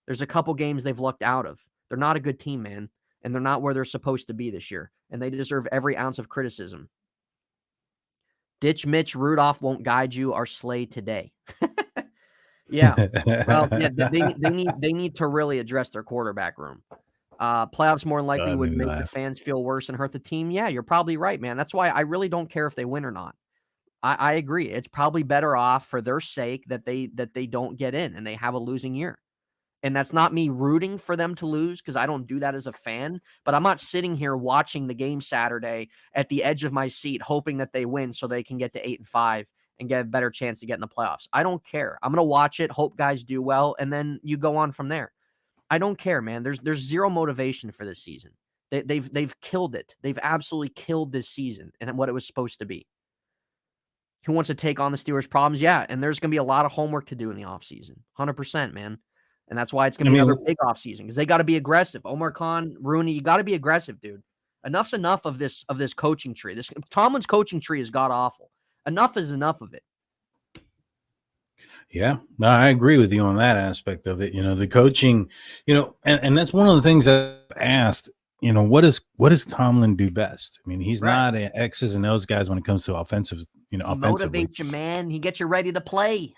[SPEAKER 3] There's a couple games they've lucked out of. They're not a good team, man, and they're not where they're supposed to be this year, and they deserve every ounce of criticism. Ditch Mitch, Rudolph won't guide you, or slay today. Yeah. Well, yeah, they need to really address their quarterback room. Playoffs more than likely would make the fans feel worse and hurt the team. Yeah, you're probably right, man. That's why I really don't care if they win or not. I agree. It's probably better off for their sake that they don't get in and they have a losing year. And that's not me rooting for them to lose, because I don't do that as a fan, but I'm not sitting here watching the game Saturday at the edge of my seat hoping that they win so they can get to 8-5 and get a better chance to get in the playoffs. I don't care. I'm going to watch it, hope guys do well, and then you go on from there. I don't care, man. There's zero motivation for this season. They've killed it. They've absolutely killed this season and what it was supposed to be. Who wants to take on the Steelers' problems? Yeah, and there's going to be a lot of homework to do in the offseason. 100%, man. And that's why it's going to be another big offseason, because they got to be aggressive. Omar Khan, Rooney, you got to be aggressive, dude. Enough's enough of this coaching tree. This Tomlin's coaching tree is god-awful. Enough is enough of it.
[SPEAKER 2] Yeah, no, I agree with you on that aspect of it. The coaching, and that's one of the things I've asked, what does Tomlin do best? I mean, he's not an X's and O's guys when it comes to offensive,
[SPEAKER 3] he motivates you, man. He gets you ready to play.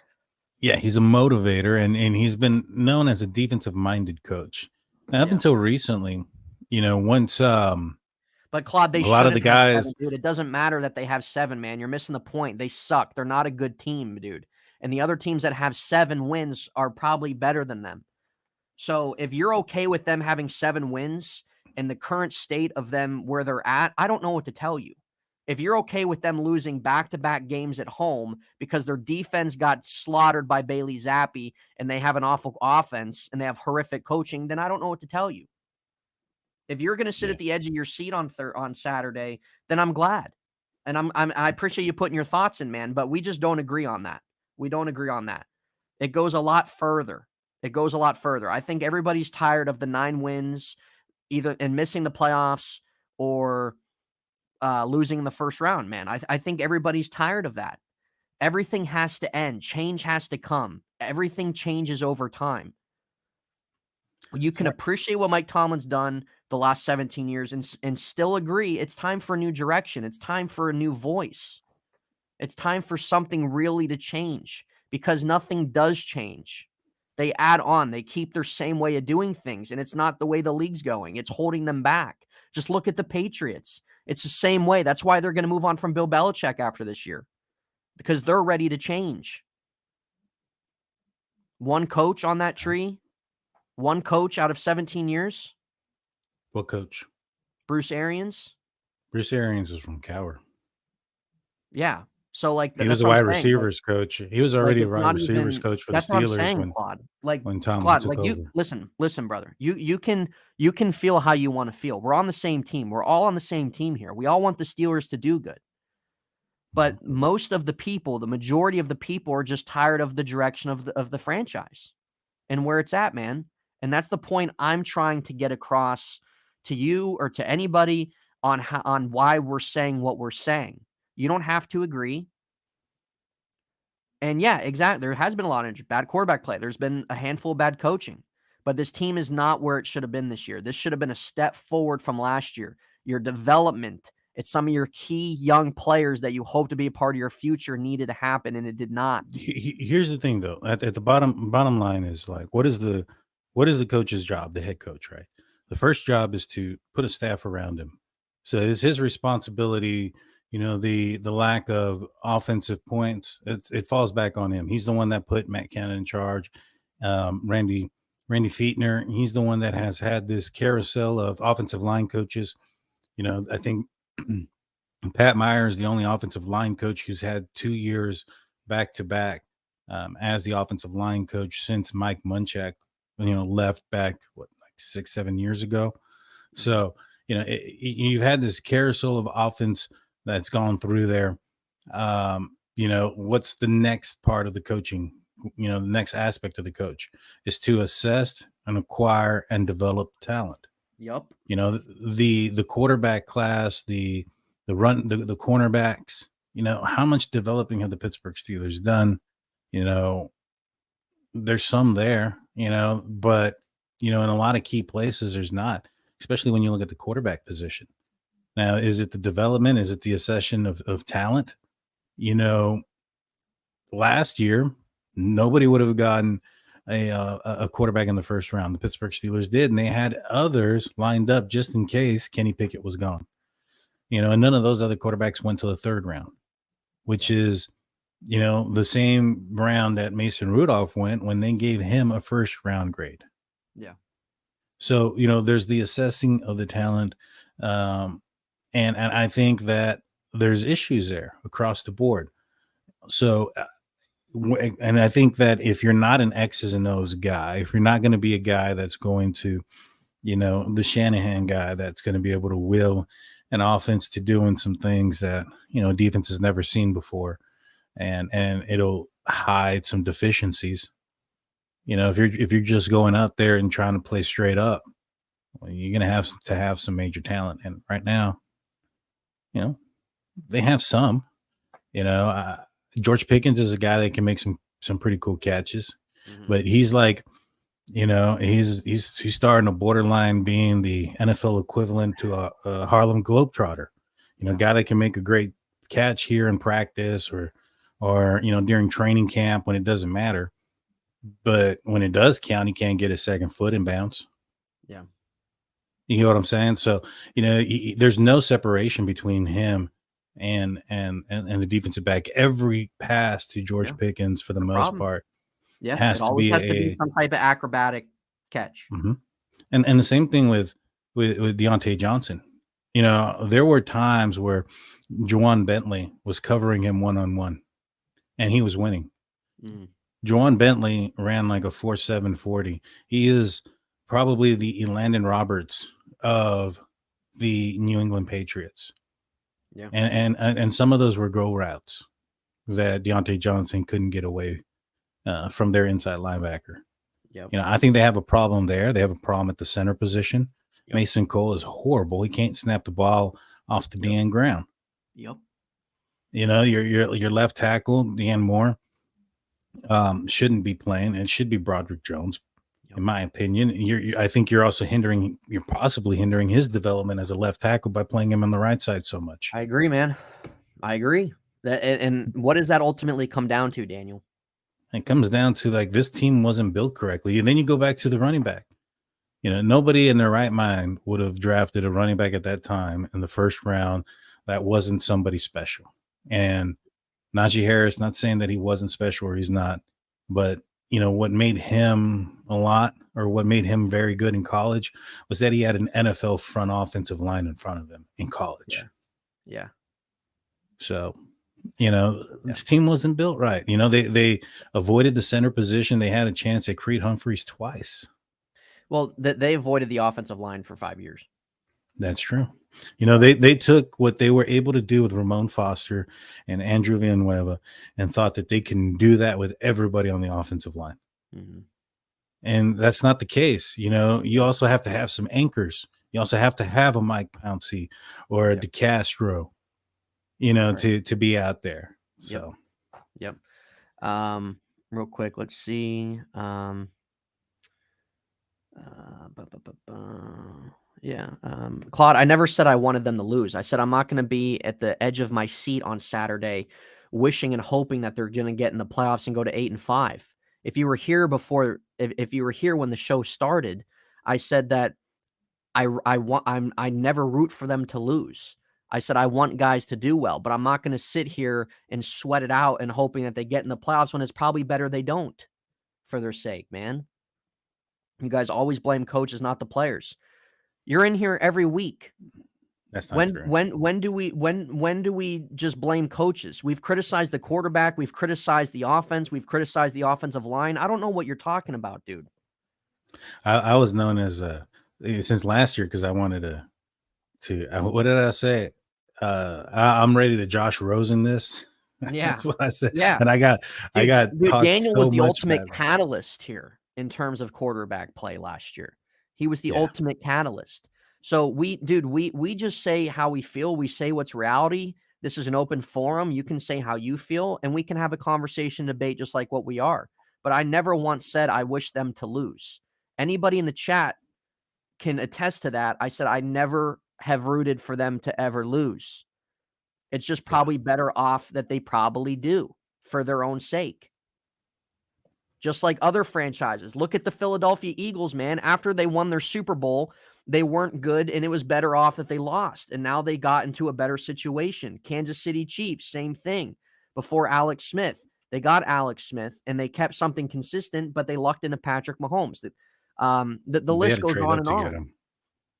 [SPEAKER 2] Yeah, he's a motivator, and he's been known as a defensive-minded coach. Now, up until recently, once
[SPEAKER 3] but Claude,
[SPEAKER 2] a lot of the guys,
[SPEAKER 3] 7, dude. It doesn't matter that they have 7, man. You're missing the point. They suck. They're not a good team, dude. And the other teams that have 7 wins are probably better than them. So if you're okay with them having 7 wins and the current state of them where they're at, I don't know what to tell you. If you're okay with them losing back-to-back games at home because their defense got slaughtered by Bailey Zappi and they have an awful offense and they have horrific coaching, then I don't know what to tell you. If you're going to sit at the edge of your seat on Saturday, then I'm glad. And I appreciate you putting your thoughts in, man, but we just don't agree on that. We don't agree on that. It goes a lot further. I think everybody's tired of the 9 wins, either in missing the playoffs or losing in the first round, man. I think everybody's tired of that. Everything has to end. Change has to come. Everything changes over time. You can appreciate what Mike Tomlin's done the last 17 years and still agree it's time for a new direction. It's time for a new voice. It's time for something really to change, because nothing does change. They add on. They keep their same way of doing things, and it's not the way the league's going. It's holding them back. Just look at the Patriots. It's the same way. That's why they're going to move on from Bill Belichick after this year, because they're ready to change. One coach on that tree, one coach out of 17 years.
[SPEAKER 2] What coach?
[SPEAKER 3] Bruce Arians.
[SPEAKER 2] Bruce Arians is from Cower.
[SPEAKER 3] Yeah. So like
[SPEAKER 2] he was a wide receivers coach. He was already a wide receivers coach for the Steelers when Tomlin took over.
[SPEAKER 3] Listen, brother. You can feel how you want to feel. We're on the same team. We're all on the same team here. We all want the Steelers to do good. But most of the people, the majority of the people, are just tired of the direction of the franchise and where it's at, man. And that's the point I'm trying to get across to you or to anybody on why we're saying what we're saying. You don't have to agree. And yeah, exactly. There has been a lot of bad quarterback play. There's been a handful of bad coaching. But this team is not where it should have been this year. This should have been a step forward from last year. Your development, it's some of your key young players that you hope to be a part of your future needed to happen, and it did not.
[SPEAKER 2] Here's the thing, though. At the bottom line is like, what is the coach's job, the head coach, right? The first job is to put a staff around him. So it's his responsibility. The lack of offensive points, it falls back on him. He's the one that put Matt Cannon in charge. Randy Fichtner, he's the one that has had this carousel of offensive line coaches. I think Pat Meyer is the only offensive line coach who's had 2 years back to back as the offensive line coach since Mike Munchak, left back 6-7 years ago. So you've had this carousel of offense that's gone through there. What's the next part of the coaching? The next aspect of the coach is to assess and acquire and develop talent.
[SPEAKER 3] Yep.
[SPEAKER 2] The quarterback class, the cornerbacks, how much developing have the Pittsburgh Steelers done? There's some there, but in a lot of key places there's not, especially when you look at the quarterback position. Now, is it the development? Is it the accession of talent? Last year, nobody would have gotten a quarterback in the first round. The Pittsburgh Steelers did, and they had others lined up just in case Kenny Pickett was gone. And none of those other quarterbacks went to the third round, which is, the same round that Mason Rudolph went when they gave him a first round grade.
[SPEAKER 3] Yeah. So,
[SPEAKER 2] there's the assessing of the talent. And I think that there's issues there across the board. So, and I think that if you're not an X's and O's guy, if you're not going to be a guy that's going to, the Shanahan guy that's going to be able to will an offense to doing some things that, defense has never seen before, and it'll hide some deficiencies. If you're just going out there and trying to play straight up, well, you're going to have some major talent. And right now, they have some. George Pickens is a guy that can make some pretty cool catches, but he's like, he's starting to borderline being the NFL equivalent to a Harlem Globetrotter, guy that can make a great catch here in practice or during training camp when it doesn't matter, but when it does count, he can't get his second foot in bounds.
[SPEAKER 3] Yeah.
[SPEAKER 2] You know what I'm saying? So, there's no separation between him and the defensive back. Every pass to George Pickens, for the most part, has to be
[SPEAKER 3] some type of acrobatic catch.
[SPEAKER 2] Mm-hmm. And the same thing with Deontay Johnson. There were times where Juwan Bentley was covering him one-on-one, and he was winning. Juwan Bentley ran like a 4.7 40. He is probably the Elandon Roberts of the New England Patriots. Yeah. And some of those were go routes that Deontay Johnson couldn't get away from their inside linebacker. Yep. I think they have a problem there. They have a problem at the center position. Yep. Mason Cole is horrible. He can't snap the ball off the damn ground.
[SPEAKER 3] Yep.
[SPEAKER 2] Your left tackle, Dan Moore, shouldn't be playing. It should be Broderick Jones, in my opinion. I think you're possibly hindering his development as a left tackle by playing him on the right side so much.
[SPEAKER 3] I agree, man. I agree. And what does that ultimately come down to, Daniel?
[SPEAKER 2] It comes down to like this team wasn't built correctly. And then you go back to the running back. Nobody in their right mind would have drafted a running back at that time in the first round that wasn't somebody special. And Najee Harris, not saying that he wasn't special or he's not, but what made him what made him very good in college was that he had an NFL front offensive line in front of him in college.
[SPEAKER 3] Yeah.
[SPEAKER 2] So, this team wasn't built right. They avoided the center position. They had a chance at Creed Humphreys twice.
[SPEAKER 3] Well, they avoided the offensive line for 5 years.
[SPEAKER 2] That's true. They took what they were able to do with Ramon Foster and Andrew Villanueva and thought that they can do that with everybody on the offensive line.
[SPEAKER 3] Mm-hmm.
[SPEAKER 2] And that's not the case. You also have to have some anchors. You also have to have a Mike Pouncey or a DeCastro, right, to be out there. So,
[SPEAKER 3] yep. Real quick, let's see. Claude, I never said I wanted them to lose. I said I'm not going to be at the edge of my seat on Saturday wishing and hoping that they're going to get in the playoffs and go to 8-5. If you were here before, if you were here when the show started, I said that I never root for them to lose. I said I want guys to do well, but I'm not going to sit here and sweat it out and hoping that they get in the playoffs when it's probably better they don't, for their sake, man. You guys always blame coaches, not the players. You're in here every week.
[SPEAKER 2] That's not true.
[SPEAKER 3] When do we just blame coaches? We've criticized the quarterback, we've criticized the offense, we've criticized the offensive line. I don't know what you're talking about, dude.
[SPEAKER 2] I was known as since last year because I wanted to what did I say? I'm ready to Josh Rosen this.
[SPEAKER 3] Yeah,
[SPEAKER 2] that's what I said.
[SPEAKER 3] Yeah,
[SPEAKER 2] and I got
[SPEAKER 3] Daniel was the ultimate
[SPEAKER 2] bad.
[SPEAKER 3] catalyst here in terms of quarterback play last year. He was the ultimate catalyst. So we just say how we feel. We say what's reality. This is an open forum. You can say how you feel, and we can have a conversation, debate, just like what we are. But I never once said I wish them to lose. Anybody in the chat can attest to that. I said I never have rooted for them to ever lose. It's just probably better off that they probably do for their own sake. Just like other franchises. Look at the Philadelphia Eagles, man. After they won their Super Bowl, they weren't good, and it was better off that they lost. And now they got into a better situation. Kansas City Chiefs, same thing. Before Alex Smith, they got Alex Smith, and they kept something consistent, but they lucked into Patrick Mahomes. The list goes on and on.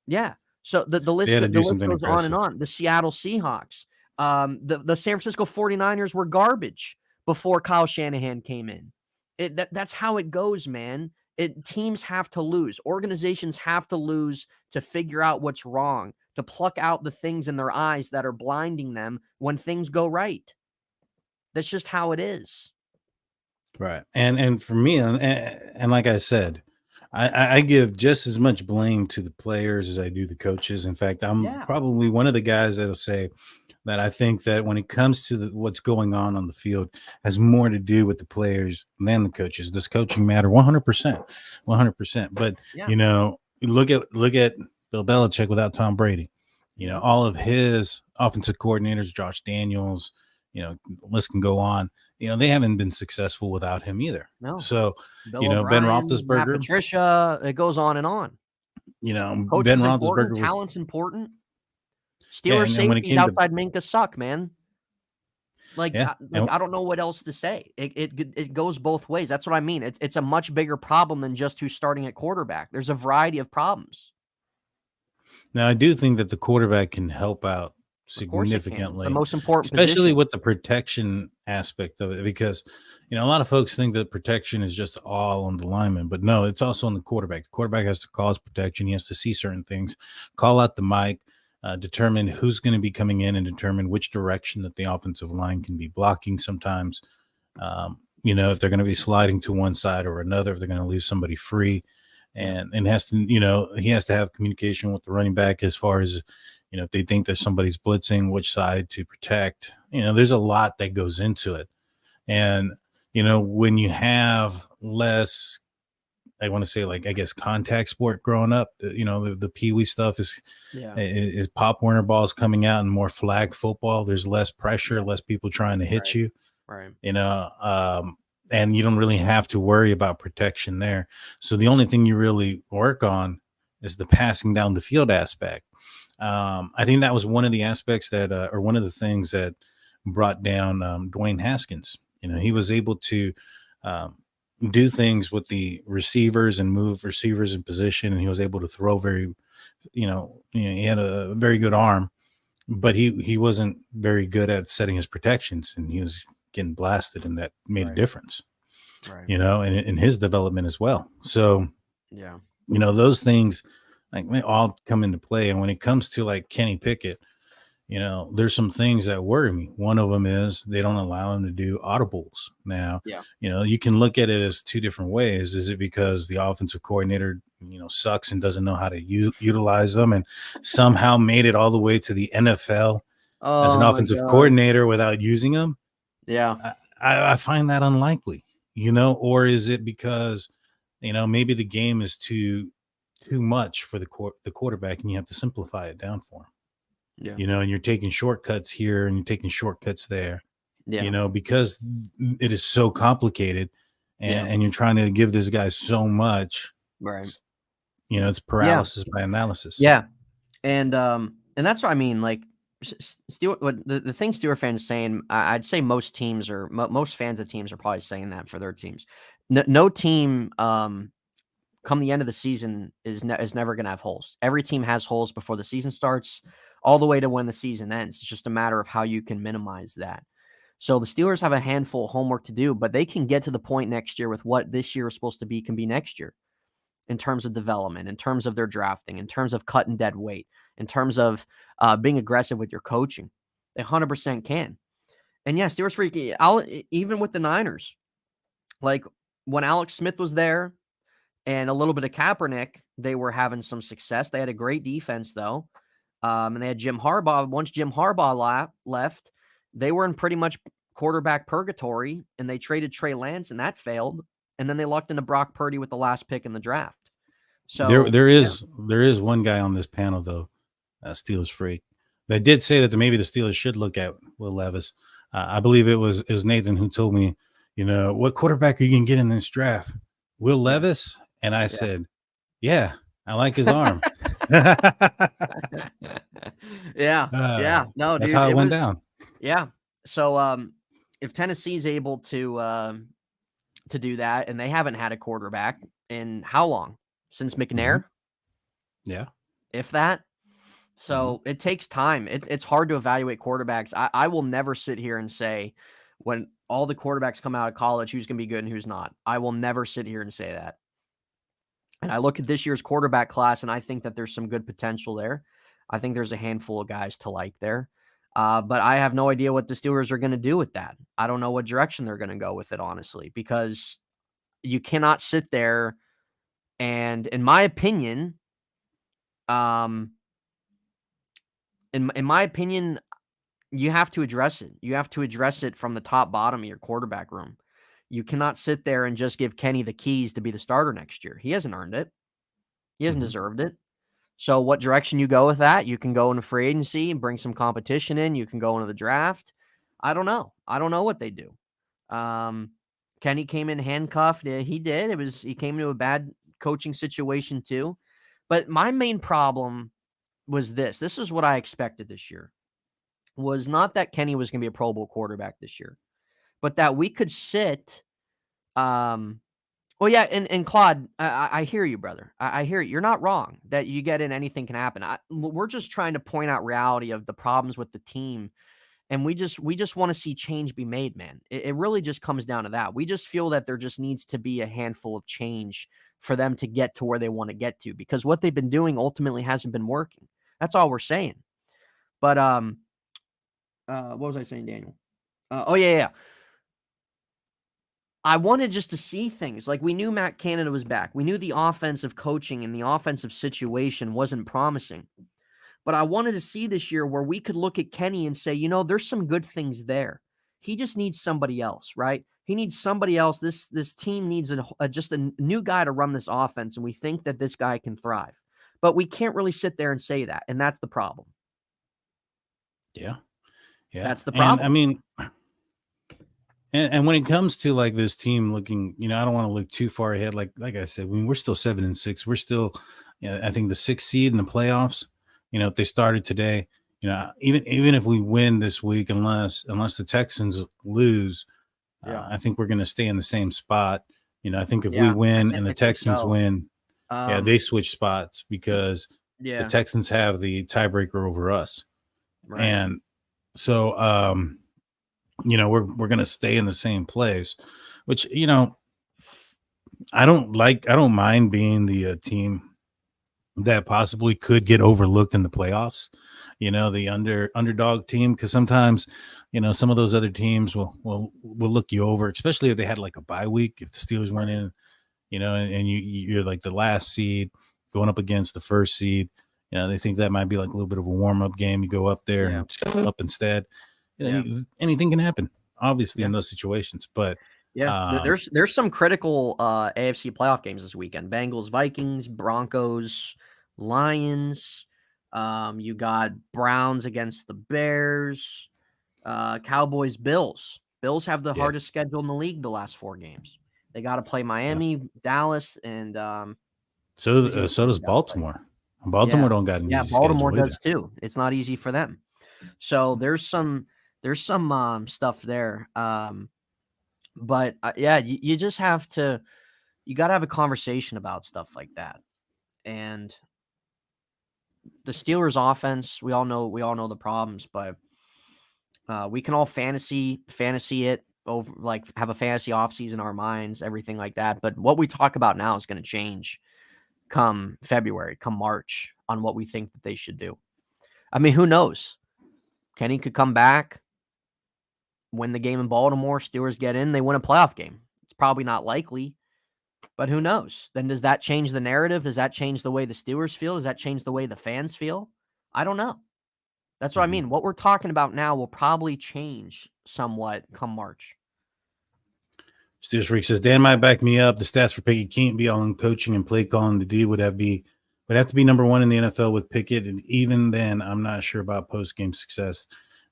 [SPEAKER 3] Yeah. So the list goes on and on. The Seattle Seahawks. The San Francisco 49ers were garbage before Kyle Shanahan came in. That's how it goes, man. Teams have to lose. Organizations have to lose to figure out what's wrong, to pluck out the things in their eyes that are blinding them when things go right. That's just how it is.
[SPEAKER 2] Right. And for me, and like I said, I give just as much blame to the players as I do the coaches. In fact, I'm probably one of the guys that'll say that I think that when it comes to what's going on the field has more to do with the players than the coaches. Does coaching matter? 100%. But, look at Bill Belichick without Tom Brady. All of his offensive coordinators, Josh Daniels, the list can go on. They haven't been successful without him either.
[SPEAKER 3] No.
[SPEAKER 2] So,
[SPEAKER 3] Bill
[SPEAKER 2] Ben
[SPEAKER 3] O'Brien,
[SPEAKER 2] Roethlisberger,
[SPEAKER 3] Matt Patricia, it goes on and on.
[SPEAKER 2] Ben Roethlisberger,
[SPEAKER 3] talent's important. Steelers safeties outside Minka suck, man. I don't know what else to say. It goes both ways. That's what I mean. It's a much bigger problem than just who's starting at quarterback. There's a variety of problems.
[SPEAKER 2] Now, I do think that the quarterback can help out significantly.
[SPEAKER 3] It's the most important
[SPEAKER 2] especially
[SPEAKER 3] position.
[SPEAKER 2] With the protection aspect of it, because a lot of folks think that protection is just all on the lineman, but no, it's also on the quarterback. The quarterback has to cause protection. He has to see certain things, call out the mic, determine who's going to be coming in, and determine which direction that the offensive line can be blocking sometimes. If they're going to be sliding to one side or another, if they're going to leave somebody free, and has to, he has to have communication with the running back as far as, if they think that somebody's blitzing, which side to protect. there's a lot that goes into it. And, when you have less, I want to say, like, I guess, contact sport growing up, the Pee-wee stuff is Pop Warner balls coming out and more flag football. There's less pressure, less people trying to hit you,
[SPEAKER 3] Right.
[SPEAKER 2] And you don't really have to worry about protection there. So the only thing you really work on is the passing down the field aspect. I think that was one of the aspects that, or one of the things that brought down Dwayne Haskins. He was able to do things with the receivers and move receivers in position, and he was able to throw very, he had a very good arm, but he wasn't very good at setting his protections, and he was getting blasted, and that made a difference, and in his development as well. So, those things like all come into play. And when it comes to like Kenny Pickett, there's some things that worry me. One of them is they don't allow him to do audibles. Now, you can look at it as two different ways. Is it because the offensive coordinator, sucks and doesn't know how to utilize them, and somehow made it all the way to the NFL as an offensive coordinator without using them?
[SPEAKER 3] Yeah.
[SPEAKER 2] I find that unlikely, or is it because, maybe the game is too much for the quarterback and you have to simplify it down for him? And you're taking shortcuts here and you're taking shortcuts there, because it is so complicated, and you're trying to give this guy so much,
[SPEAKER 3] right?
[SPEAKER 2] It's paralysis by analysis.
[SPEAKER 3] Yeah. And that's what I mean. Like, the thing Steelers fans saying, I'd say most teams or most fans of teams are probably saying that for their teams. No team, come the end of the season is never going to have holes. Every team has holes before the season starts, all the way to when the season ends. It's just a matter of how you can minimize that. So the Steelers have a handful of homework to do, but they can get to the point next year with what this year is supposed to be can be next year in terms of development, in terms of their drafting, in terms of cutting dead weight, in terms of being aggressive with your coaching. They 100% can. And yeah, Steelers freaky. Even with the Niners, like when Alex Smith was there and a little bit of Kaepernick, they were having some success. They had a great defense though. And they had Jim Harbaugh. Once Jim Harbaugh left, they were in pretty much quarterback purgatory, and they traded Trey Lance, and that failed. And then they lucked into Brock Purdy with the last pick in the draft. So
[SPEAKER 2] there is one guy on this panel though, Steelers freak, that did say that maybe the Steelers should look at Will Levis. I believe it was Nathan who told me, what quarterback are you going to get in this draft? Will Levis? And I said, yeah, I like his arm.
[SPEAKER 3] Yeah. No,
[SPEAKER 2] that's
[SPEAKER 3] dude,
[SPEAKER 2] how it went down.
[SPEAKER 3] Yeah. So if Tennessee's able to do that, and they haven't had a quarterback in how long? Since McNair?
[SPEAKER 2] Mm-hmm. Yeah.
[SPEAKER 3] If that. So it takes time. It's hard to evaluate quarterbacks. I will never sit here and say when all the quarterbacks come out of college who's going to be good and who's not. I will never sit here and say that. And I look at this year's quarterback class, and I think that there's some good potential there. I think there's a handful of guys to like there. But I have no idea what the Steelers are going to do with that. I don't know what direction they're going to go with it, honestly, because you cannot sit there and, in my opinion, you have to address it. You have to address it from the top bottom of your quarterback room. You cannot sit there and just give Kenny the keys to be the starter next year. He hasn't earned it. He hasn't deserved it. So what direction you go with that? You can go into free agency and bring some competition in. You can go into the draft. I don't know. I don't know what they do. Kenny came in handcuffed. Yeah, he did. He came into a bad coaching situation too. But my main problem was this. This is what I expected this year. Was not that Kenny was going to be a Pro Bowl quarterback this year, but that we could sit. Well, yeah, and Claude, I hear you, brother. I hear you. You're not wrong that you get in, anything can happen. We're just trying to point out reality of the problems with the team, and we just want to see change be made, man. It really just comes down to that. We just feel that there just needs to be a handful of change for them to get to where they want to get to, because what they've been doing ultimately hasn't been working. That's all we're saying. But what was I saying, Daniel? Yeah. I wanted just to see things. Like, we knew Matt Canada was back. We knew the offensive coaching and the offensive situation wasn't promising. But I wanted to see this year where we could look at Kenny and say, there's some good things there. He just needs somebody else, right? He needs somebody else. This team needs just a new guy to run this offense, and we think that this guy can thrive. But we can't really sit there and say that, and that's the problem.
[SPEAKER 2] Yeah.
[SPEAKER 3] That's the problem.
[SPEAKER 2] And I mean, and when it comes to like this team looking, I don't want to look too far ahead. Like I said, we're still 7-6. We're still, I think the 6th seed in the playoffs. If they started today, even if we win this week, unless the Texans lose, I think we're going to stay in the same spot. I think if we win and the Texans win, they switch spots because the Texans have the tiebreaker over us. Right. And so, we're going to stay in the same place, which, I don't mind being the team that possibly could get overlooked in the playoffs, the underdog team. Cause sometimes, some of those other teams will look you over, especially if they had like a bye week, if the Steelers went in, and you're like the last seed going up against the first seed, they think that might be like a little bit of a warm-up game. You go up there and show up instead. Anything can happen, obviously, in those situations. But
[SPEAKER 3] there's some critical AFC playoff games this weekend. Bengals, Vikings, Broncos, Lions. You got Browns against the Bears, Cowboys, Bills. Bills have the hardest schedule in the league the last 4 games. They got to play Miami, Dallas, and
[SPEAKER 2] so does Baltimore. Baltimore don't got an easy
[SPEAKER 3] Baltimore
[SPEAKER 2] schedule
[SPEAKER 3] does too. It's not easy for them. So there's some stuff there. But you just have to, you got to have a conversation about stuff like that. And the Steelers offense, we all know the problems, but we can all fantasy it over, like have a fantasy offseason in our minds, everything like that. But what we talk about now is going to change come February, come March, on what we think that they should do. I mean, who knows? Kenny could come back, win the game in Baltimore, Steelers get in, they win a playoff game. It's probably not likely, but who knows? Then does that change the narrative? Does that change the way the Steelers feel? Does that change the way the fans feel? I don't know. That's what I mean. What we're talking about now will probably change somewhat come March.
[SPEAKER 2] Steelers Freak says, Dan might back me up. The stats for Pickett can't be all in coaching and play calling. The D would have to be number 1 in the NFL with Pickett. And even then, I'm not sure about post-game success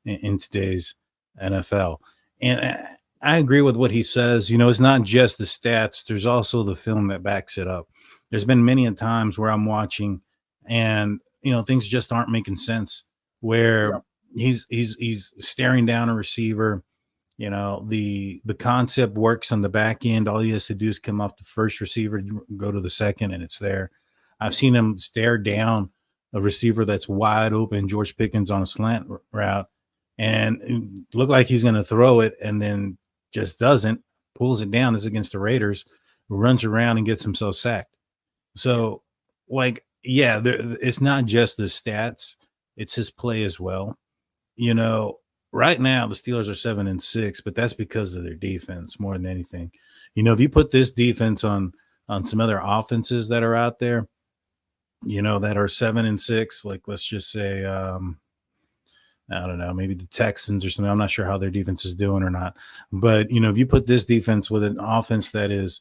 [SPEAKER 2] in today's NFL. And I agree with what he says. It's not just the stats. There's also the film that backs it up. There's been many a times where I'm watching and, things just aren't making sense, where he's staring down a receiver. The concept works on the back end. All he has to do is come off the first receiver, go to the second, and it's there. I've seen him stare down a receiver that's wide open, George Pickens on a slant route, and it looked like he's going to throw it, and then just doesn't, pulls it down. This is against the Raiders, runs around and gets himself sacked. So, it's not just the stats. It's his play as well. Right now, the Steelers are 7-6, but that's because of their defense more than anything. If you put this defense on some other offenses that are out there, that are 7-6, like let's just say, I don't know, maybe the Texans or something. I'm not sure how their defense is doing or not. But, if you put this defense with an offense that is,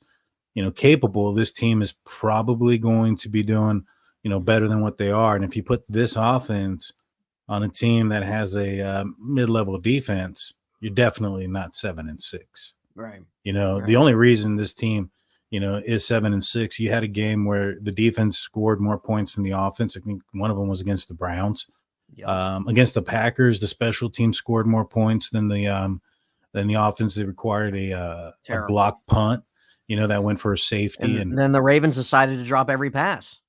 [SPEAKER 2] capable, this team is probably going to be doing, better than what they are. And if you put this offense on a team that has a mid-level defense, you're definitely not 7-6.
[SPEAKER 3] Right.
[SPEAKER 2] The only reason this team, is 7-6, you had a game where the defense scored more points than the offense. I think one of them was against the Browns. Yep. Against the Packers, the special team scored more points than the offense. They required a block punt, that went for a safety. And
[SPEAKER 3] then the Ravens decided to drop every pass.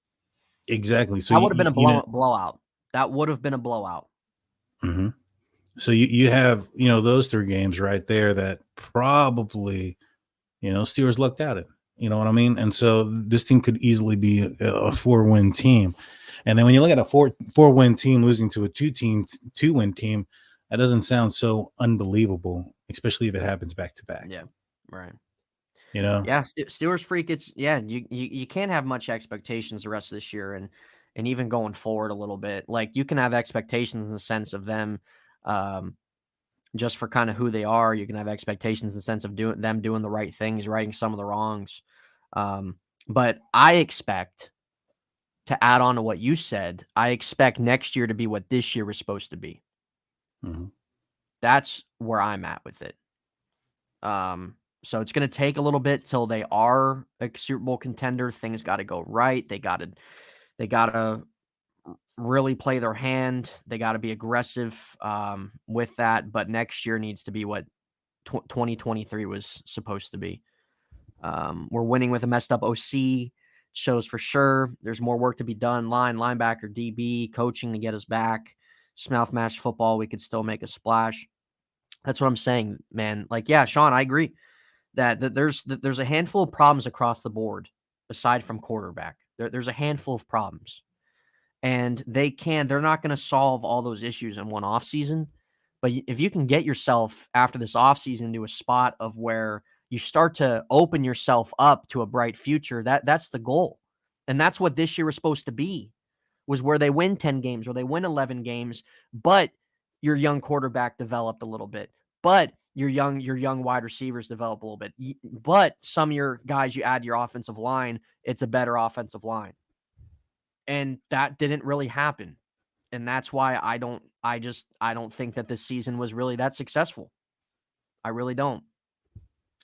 [SPEAKER 2] Exactly. So
[SPEAKER 3] that would have been a blowout. That would have been a blowout.
[SPEAKER 2] Mm-hmm. So you have, those 3 games right there that probably, Steelers lucked out at. You know what I mean? And so this team could easily be a 4-win team. And then when you look at a 4-win team losing to a 2-win team, that doesn't sound so unbelievable, especially if it happens back to back.
[SPEAKER 3] Yeah, right.
[SPEAKER 2] Yeah,
[SPEAKER 3] Steelers Freak. You can't have much expectations the rest of this year, and and even going forward a little bit. Like, you can have expectations in the sense of them just for kind of who they are. You can have expectations in the sense of them doing the right things, righting some of the wrongs. But I expect, to add on to what you said, I expect next year to be what this year was supposed to be.
[SPEAKER 2] Mm-hmm.
[SPEAKER 3] That's where I'm at with it. So it's going to take a little bit till they are a Super Bowl contender. Things got to go right. They got to really play their hand. They got to be aggressive with that. But next year needs to be what 2023 was supposed to be. We're winning with a messed up OC. Shows for sure. There's more work to be done. Linebacker, DB, coaching to get us back. Mouth match football. We could still make a splash. That's what I'm saying, man. Like, yeah, Sean, I agree that there's a handful of problems across the board aside from quarterback. There's a handful of problems, and they're not going to solve all those issues in one offseason. But if you can get yourself after this offseason into a spot of where you start to open yourself up to a bright future, that's the goal. And that's what this year was supposed to be, was where they win 10 games or they win 11 games, but your young quarterback developed a little bit, but your young wide receivers develop a little bit, but some of your guys you add to your offensive line, it's a better offensive line. And that didn't really happen. And that's why I don't think that this season was really that successful. I really don't.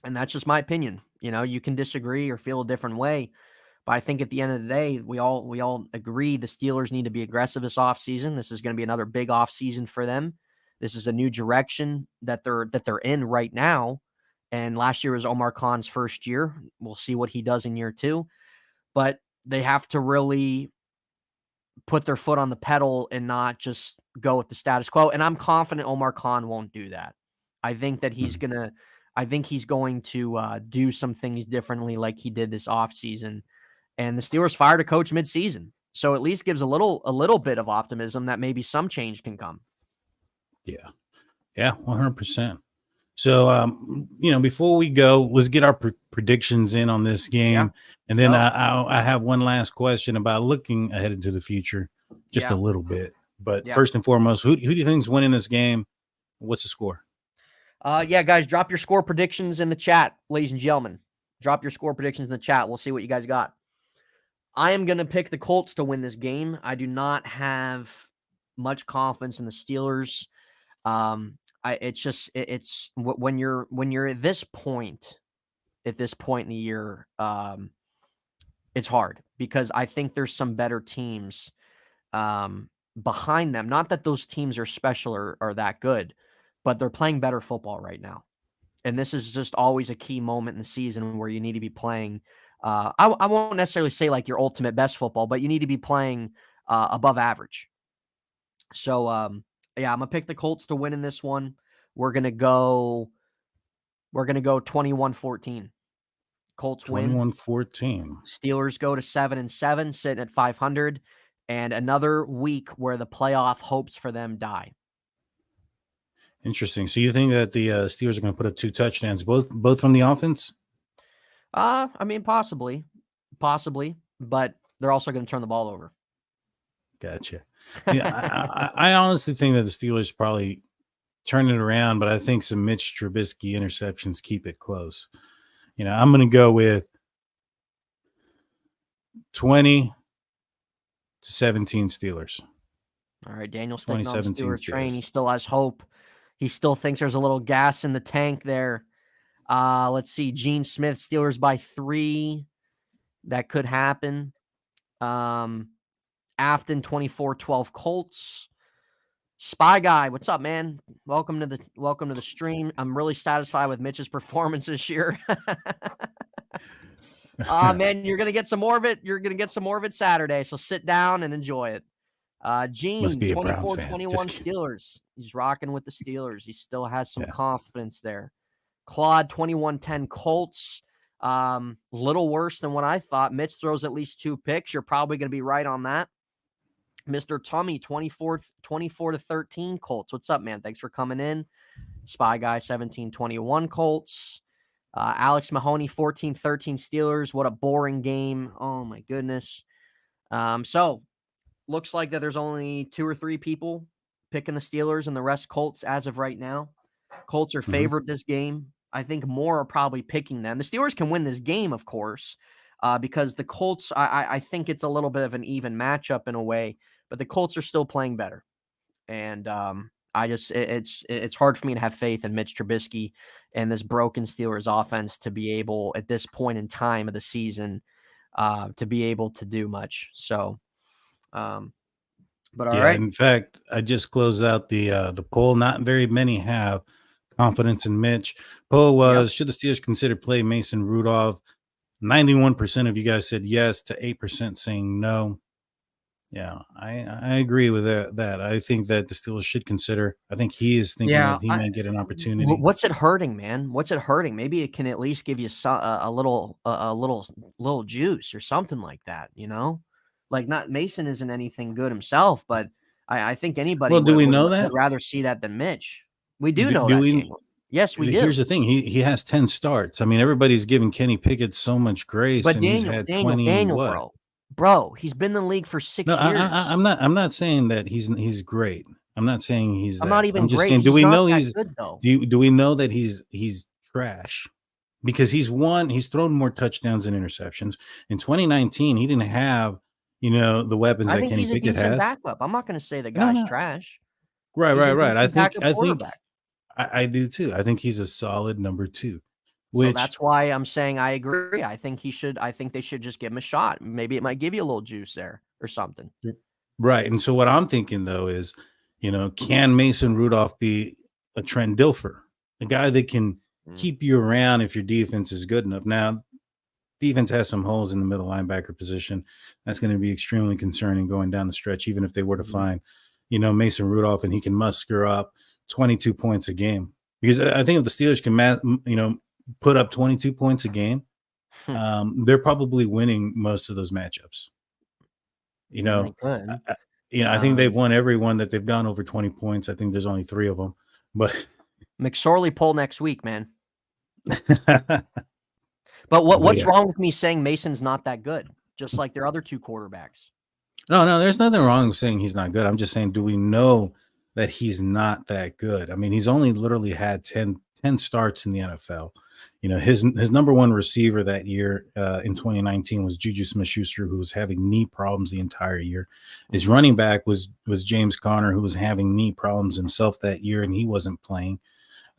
[SPEAKER 3] And that's just my opinion. You know, you can disagree or feel a different way, but I think at the end of the day, we all agree the Steelers need to be aggressive this offseason. This is going to be another big offseason for them. This is a new direction that they're in right now. And last year was Omar Khan's first year. We'll see what he does in year 2. But they have to really put their foot on the pedal and not just go with the status quo. And I'm confident Omar Khan won't do that. I think that he's going to do some things differently like he did this offseason. And the Steelers fired a coach midseason. So at least gives a little bit of optimism that maybe some change can come.
[SPEAKER 2] Yeah. Yeah, 100%. So, before we go, let's get our predictions in on this game. Yeah. And then I have one last question about looking ahead into the future just a little bit. But first and foremost, who do you think is winning this game? What's the score?
[SPEAKER 3] Guys, drop your score predictions in the chat, ladies and gentlemen. Drop your score predictions in the chat. We'll see what you guys got. I am going to pick the Colts to win this game. I do not have much confidence in the Steelers. It's when you're at this point in the year, it's hard because I think there's some better teams behind them. Not that those teams are special or that good, but they're playing better football right now. And this is just always a key moment in the season where you need to be playing. I won't necessarily say like your ultimate best football, but you need to be playing above average. So, I'm gonna pick the Colts to win in this one. We're gonna go 21-14. Colts win.
[SPEAKER 2] 21-14.
[SPEAKER 3] Steelers go to 7-7, sitting at 500, and another week where the playoff hopes for them die.
[SPEAKER 2] Interesting. So you think that the Steelers are going to put up 2 touchdowns, both from the offense?
[SPEAKER 3] Possibly, but they're also going to turn the ball over.
[SPEAKER 2] Gotcha. Yeah, I honestly think that the Steelers probably turn it around, but I think some Mitch Trubisky interceptions keep it close. I'm going to go with 20-17 Steelers.
[SPEAKER 3] All right, Daniel's sticking on the Steelers train. He still has hope. He still thinks there's a little gas in the tank there. Let's see. Gene Smith, Steelers by 3. That could happen. Afton, 24-12 Colts. Spy Guy, what's up, man? Welcome to the stream. I'm really satisfied with Mitch's performance this year. Man, you're gonna get some more of it. You're gonna get some more of it Saturday. So sit down and enjoy it. Gene, 24-21 Steelers. He's rocking with the Steelers. He still has some confidence there. Claude, 21-10 Colts. Little worse than what I thought. Mitch throws at least 2 picks. You're probably going to be right on that. Mr. Tummy, 24-13 Colts. What's up, man? Thanks for coming in. Spy Guy, 17-21 Colts. Alex Mahoney, 14-13 Steelers. What a boring game. Oh, my goodness. So looks like that there's only 2 or 3 people picking the Steelers and the rest Colts as of right now. Colts are favored this game. I think more are probably picking them. The Steelers can win this game, of course, because the Colts, I think it's a little bit of an even matchup in a way, but the Colts are still playing better. And it's hard for me to have faith in Mitch Trubisky and this broken Steelers offense to be able, at this point in time of the season, to be able to do much. So, but all right.
[SPEAKER 2] In fact, I just closed out the poll. Not very many have confidence in Mitch. Poll was, should the Steelers consider play Mason Rudolph? 91% of you guys said yes to 8% saying no. Yeah, I agree with that. I think that the Steelers should consider. I think he is thinking that he might get an opportunity.
[SPEAKER 3] What's it hurting, man? What's it hurting? Maybe it can at least give you a little juice or something like that. You know, like not Mason isn't anything good himself, but I think anybody.
[SPEAKER 2] Well, do we know that?
[SPEAKER 3] Would rather see that than Mitch. We do know that. Yes, we do.
[SPEAKER 2] Here's the thing: he has 10 starts. I mean, everybody's giving Kenny Pickett so much grace,
[SPEAKER 3] but
[SPEAKER 2] and he's had 20.
[SPEAKER 3] Daniel, bro, he's been in the league for 6 years.
[SPEAKER 2] I'm not saying that he's great. I'm not saying he's.
[SPEAKER 3] I'm not even. I'm just great.
[SPEAKER 2] saying, do we know he's
[SPEAKER 3] good though?
[SPEAKER 2] Do we know that he's trash? Because he's thrown more touchdowns than interceptions. In 2019, he didn't have the weapons that Kenny Pickett has.
[SPEAKER 3] Backup. I'm not going to say the guy's trash.
[SPEAKER 2] Right. I do too. I think he's a solid number 2.
[SPEAKER 3] So that's why I'm saying I agree. I think they should just give him a shot. Maybe it might give you a little juice there or something.
[SPEAKER 2] Right. And so what I'm thinking though is, can Mason Rudolph be a Trent Dilfer, a guy that can keep you around if your defense is good enough? Now, defense has some holes in the middle linebacker position. That's going to be extremely concerning going down the stretch, even if they were to find, Mason Rudolph and he can muster up 22 points a game. Because I think if the Steelers can, put up 22 points a game, they're probably winning most of those matchups. I think they've won every one that they've gone over 20 points. I think there's only 3 of them. But
[SPEAKER 3] McSorley poll next week, man. But what's wrong with me saying Mason's not that good? Just like their other 2 quarterbacks.
[SPEAKER 2] No, there's nothing wrong with saying he's not good. I'm just saying, do we know that he's not that good? I mean, he's only literally had 10 starts in the NFL. His number 1 receiver that year in 2019 was Juju Smith-Schuster, who was having knee problems the entire year. His running back was James Conner, who was having knee problems himself that year, and he wasn't playing.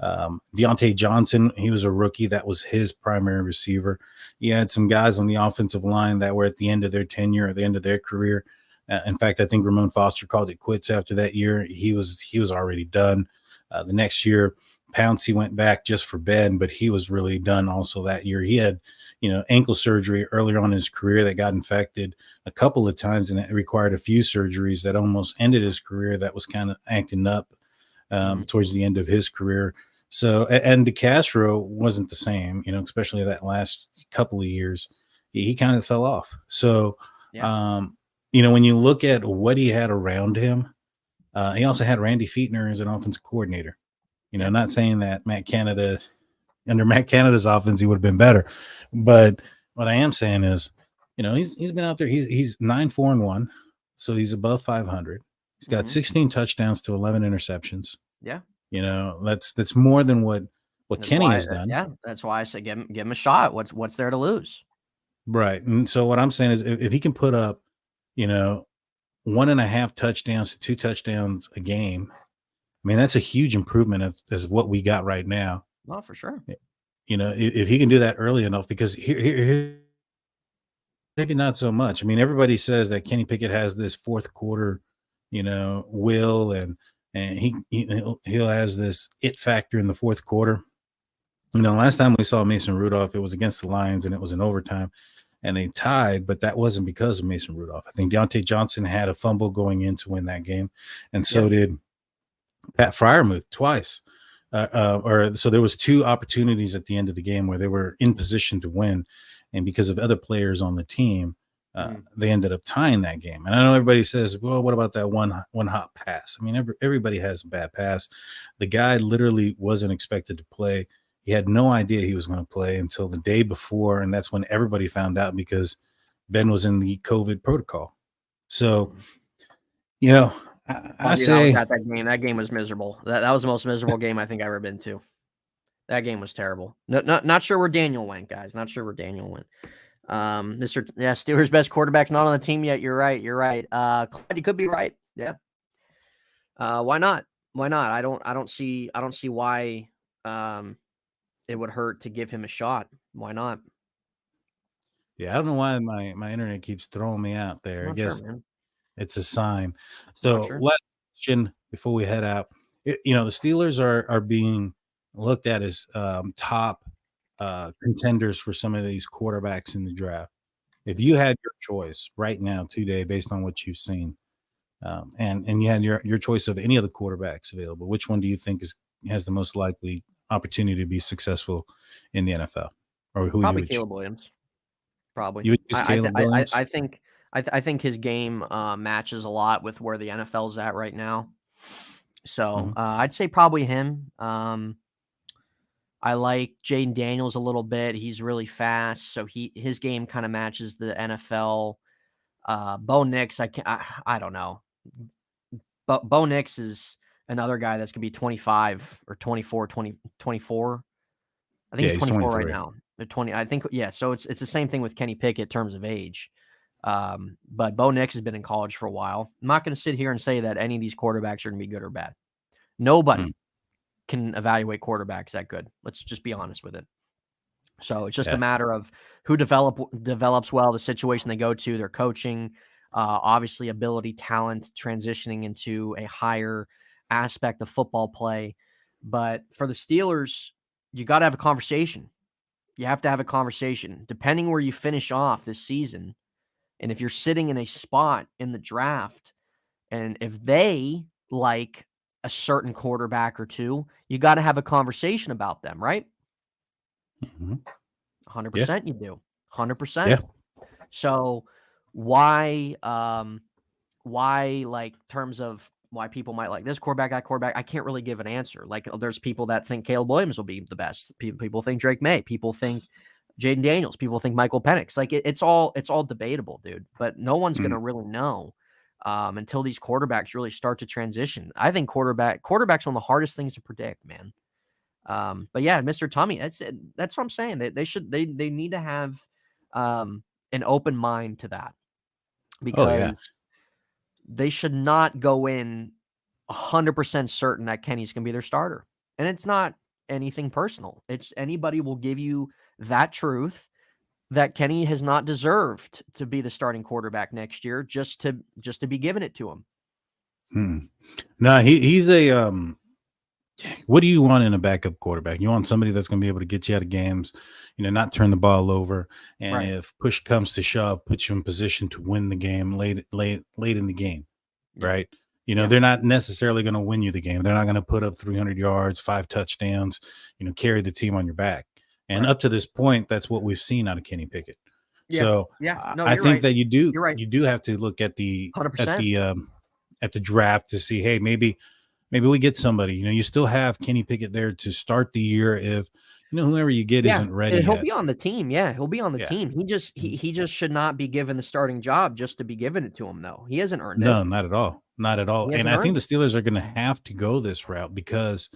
[SPEAKER 2] Deontay Johnson, he was a rookie. That was his primary receiver. He had some guys on the offensive line that were at the end of their tenure, at the end of their career. In fact, I think Ramon Foster called it quits after that year. He was already done. The next year, Pouncey went back just for Ben, but he was really done also that year. He had, ankle surgery earlier on in his career that got infected a couple of times, and it required a few surgeries that almost ended his career. That was kind of acting up towards the end of his career. So, and DeCastro wasn't the same, especially that last couple of years. He kind of fell off. So, when you look at what he had around him, he also had Randy Fichtner as an offensive coordinator. Not saying that under Matt Canada's offense, he would have been better. But what I am saying is, he's been out there. He's 9-4-1. So he's above 500. He's got 16 touchdowns to 11 interceptions.
[SPEAKER 3] Yeah.
[SPEAKER 2] That's more than what Kenny has done.
[SPEAKER 3] Yeah. That's why I say give him a shot. What's there to lose? Right.
[SPEAKER 2] And so what I'm saying is if he can put up, 1.5 touchdowns to 2 touchdowns a game, I mean, that's a huge improvement as what we got right now.
[SPEAKER 3] Well, for sure.
[SPEAKER 2] If he can do that early enough, because here maybe not so much. I mean, everybody says that Kenny Pickett has this fourth quarter, will, and he'll has this it factor in the fourth quarter. Last time we saw Mason Rudolph, it was against the Lions, and it was in overtime, and they tied, but that wasn't because of Mason Rudolph. I think Deontay Johnson had a fumble going in to win that game, and so did Pat Freiermuth twice. So there was 2 opportunities at the end of the game where they were in position to win, and because of other players on the team, they ended up tying that game. And I know everybody says, well, what about that one hot pass? I mean, everybody has a bad pass. The guy literally wasn't expected to play. He had no idea he was going to play until the day before, and that's when everybody found out because Ben was in the COVID protocol. So, You know,
[SPEAKER 3] Oh,
[SPEAKER 2] I
[SPEAKER 3] dude, I was
[SPEAKER 2] say,
[SPEAKER 3] at that game. That game was miserable. That was the most miserable game I think I've ever been to. That game was terrible. Not sure where Daniel went, guys. Not sure where Daniel went. Steelers' best quarterback's not on the team yet. You're right. Clyde, you could be right. Yeah. Why not? Why not? I don't see why it would hurt to give him a shot. Why not?
[SPEAKER 2] yeah, I don't know why my internet keeps throwing me out there.
[SPEAKER 3] I'm
[SPEAKER 2] I
[SPEAKER 3] not sure,
[SPEAKER 2] guess
[SPEAKER 3] man.
[SPEAKER 2] it's a sign.
[SPEAKER 3] I'm not
[SPEAKER 2] So
[SPEAKER 3] sure.
[SPEAKER 2] last question before we head out. The Steelers are being looked at as top contenders for some of these quarterbacks in the draft. If you had your choice right now, today, based on what you've seen, and you had your choice of any of the quarterbacks available, which one do you think has the most likely opportunity to be successful in the NFL, or who you
[SPEAKER 3] Probably
[SPEAKER 2] would choose?
[SPEAKER 3] Caleb Williams. Probably.
[SPEAKER 2] You would choose Caleb Williams?
[SPEAKER 3] I think his game matches a lot with where the NFL's at right now. So
[SPEAKER 2] Mhm.
[SPEAKER 3] I'd say probably him. I like Jaden Daniels a little bit. He's really fast, so his game kind of matches the NFL. Bo Nix, I don't know. But Bo Nix is another guy that's gonna be 25 or 24, 24. I think
[SPEAKER 2] Yeah,
[SPEAKER 3] he's
[SPEAKER 2] he's
[SPEAKER 3] 24 right
[SPEAKER 2] 23.
[SPEAKER 3] now. 20, I think, yeah. So it's the same thing with Kenny Pickett in terms of age. But Bo Nix has been in college for a while. I'm not going to sit here and say that any of these quarterbacks are going to be good or bad.
[SPEAKER 2] Mm,
[SPEAKER 3] Nobody can evaluate quarterbacks that good. Let's just be honest with it. So it's just a
[SPEAKER 2] yeah.
[SPEAKER 3] matter of who develops well, the situation they go to, their coaching, obviously ability, talent, transitioning into a higher aspect of football play. But for the Steelers, you got to have a conversation. You have to have a conversation. Depending where you finish off this season, and if you're sitting in a spot in the draft, and if they like a certain quarterback or two, you got to have a conversation about them, right?
[SPEAKER 2] Mhm. Yeah.
[SPEAKER 3] 100% you do.
[SPEAKER 2] Yeah.
[SPEAKER 3] 100%. So why like terms of why people might like this quarterback, that quarterback, I can't really give an answer. Like there's people that think Caleb Williams will be the best. People think Drake May. People think Jaden Daniels. People think Michael Penix. Like it's all debatable, dude. But no one's
[SPEAKER 2] Mm.
[SPEAKER 3] gonna really know until these quarterbacks really start to transition. I think quarterbacks one of the hardest things to predict, man. But yeah, Mr. Tummy, that's what I'm saying. They need to have an open mind to that
[SPEAKER 2] Oh, yeah.
[SPEAKER 3] because they should not go in 100% certain that Kenny's going to be their starter. And it's not anything personal. It's anybody will give you that truth that Kenny has not deserved to be the starting quarterback next year just to be giving it to him.
[SPEAKER 2] Mm. No, he's a what do you want in a backup quarterback? You want somebody that's going to be able to get you out of games, not turn the ball over, and
[SPEAKER 3] Right.
[SPEAKER 2] if push comes to shove, put you in position to win the game late in the game,
[SPEAKER 3] Yeah.
[SPEAKER 2] right?
[SPEAKER 3] Yeah.
[SPEAKER 2] They're not necessarily going to win you the game. They're not going to put up 300 yards, 5 touchdowns, carry the team on your back. And
[SPEAKER 3] Right.
[SPEAKER 2] up to this point, that's what we've seen out of Kenny Pickett.
[SPEAKER 3] Yeah.
[SPEAKER 2] So
[SPEAKER 3] Yeah. No,
[SPEAKER 2] I
[SPEAKER 3] you're
[SPEAKER 2] think
[SPEAKER 3] right.
[SPEAKER 2] that you
[SPEAKER 3] You're right.
[SPEAKER 2] do have to look at the
[SPEAKER 3] 100%.
[SPEAKER 2] at the draft to see, hey, maybe we get somebody. You still have Kenny Pickett there to start the year if whoever you get
[SPEAKER 3] Yeah,
[SPEAKER 2] isn't ready
[SPEAKER 3] he'll
[SPEAKER 2] yet.
[SPEAKER 3] be on the team. Yeah, he'll be on the
[SPEAKER 2] Yeah.
[SPEAKER 3] team. He just should not be given the starting job just to be given it to him, though. He hasn't earned it.
[SPEAKER 2] No, not at all. Not at all.
[SPEAKER 3] He
[SPEAKER 2] And
[SPEAKER 3] hasn't
[SPEAKER 2] I think
[SPEAKER 3] earned
[SPEAKER 2] the
[SPEAKER 3] it.
[SPEAKER 2] Steelers are going to have to go this route because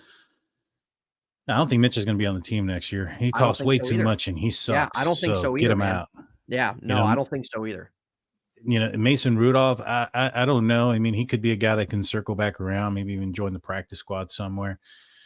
[SPEAKER 2] I don't think Mitch is going to be on the team next year. He
[SPEAKER 3] I don't
[SPEAKER 2] costs
[SPEAKER 3] think
[SPEAKER 2] way
[SPEAKER 3] so
[SPEAKER 2] too
[SPEAKER 3] either.
[SPEAKER 2] much and he
[SPEAKER 3] Yeah, I
[SPEAKER 2] sucks.
[SPEAKER 3] don't think
[SPEAKER 2] So
[SPEAKER 3] so
[SPEAKER 2] get
[SPEAKER 3] either,
[SPEAKER 2] him
[SPEAKER 3] man.
[SPEAKER 2] out.
[SPEAKER 3] Yeah,
[SPEAKER 2] You
[SPEAKER 3] no, I
[SPEAKER 2] know,
[SPEAKER 3] don't think so either.
[SPEAKER 2] Mason Rudolph, I don't know. I mean, he could be a guy that can circle back around, maybe even join the practice squad somewhere.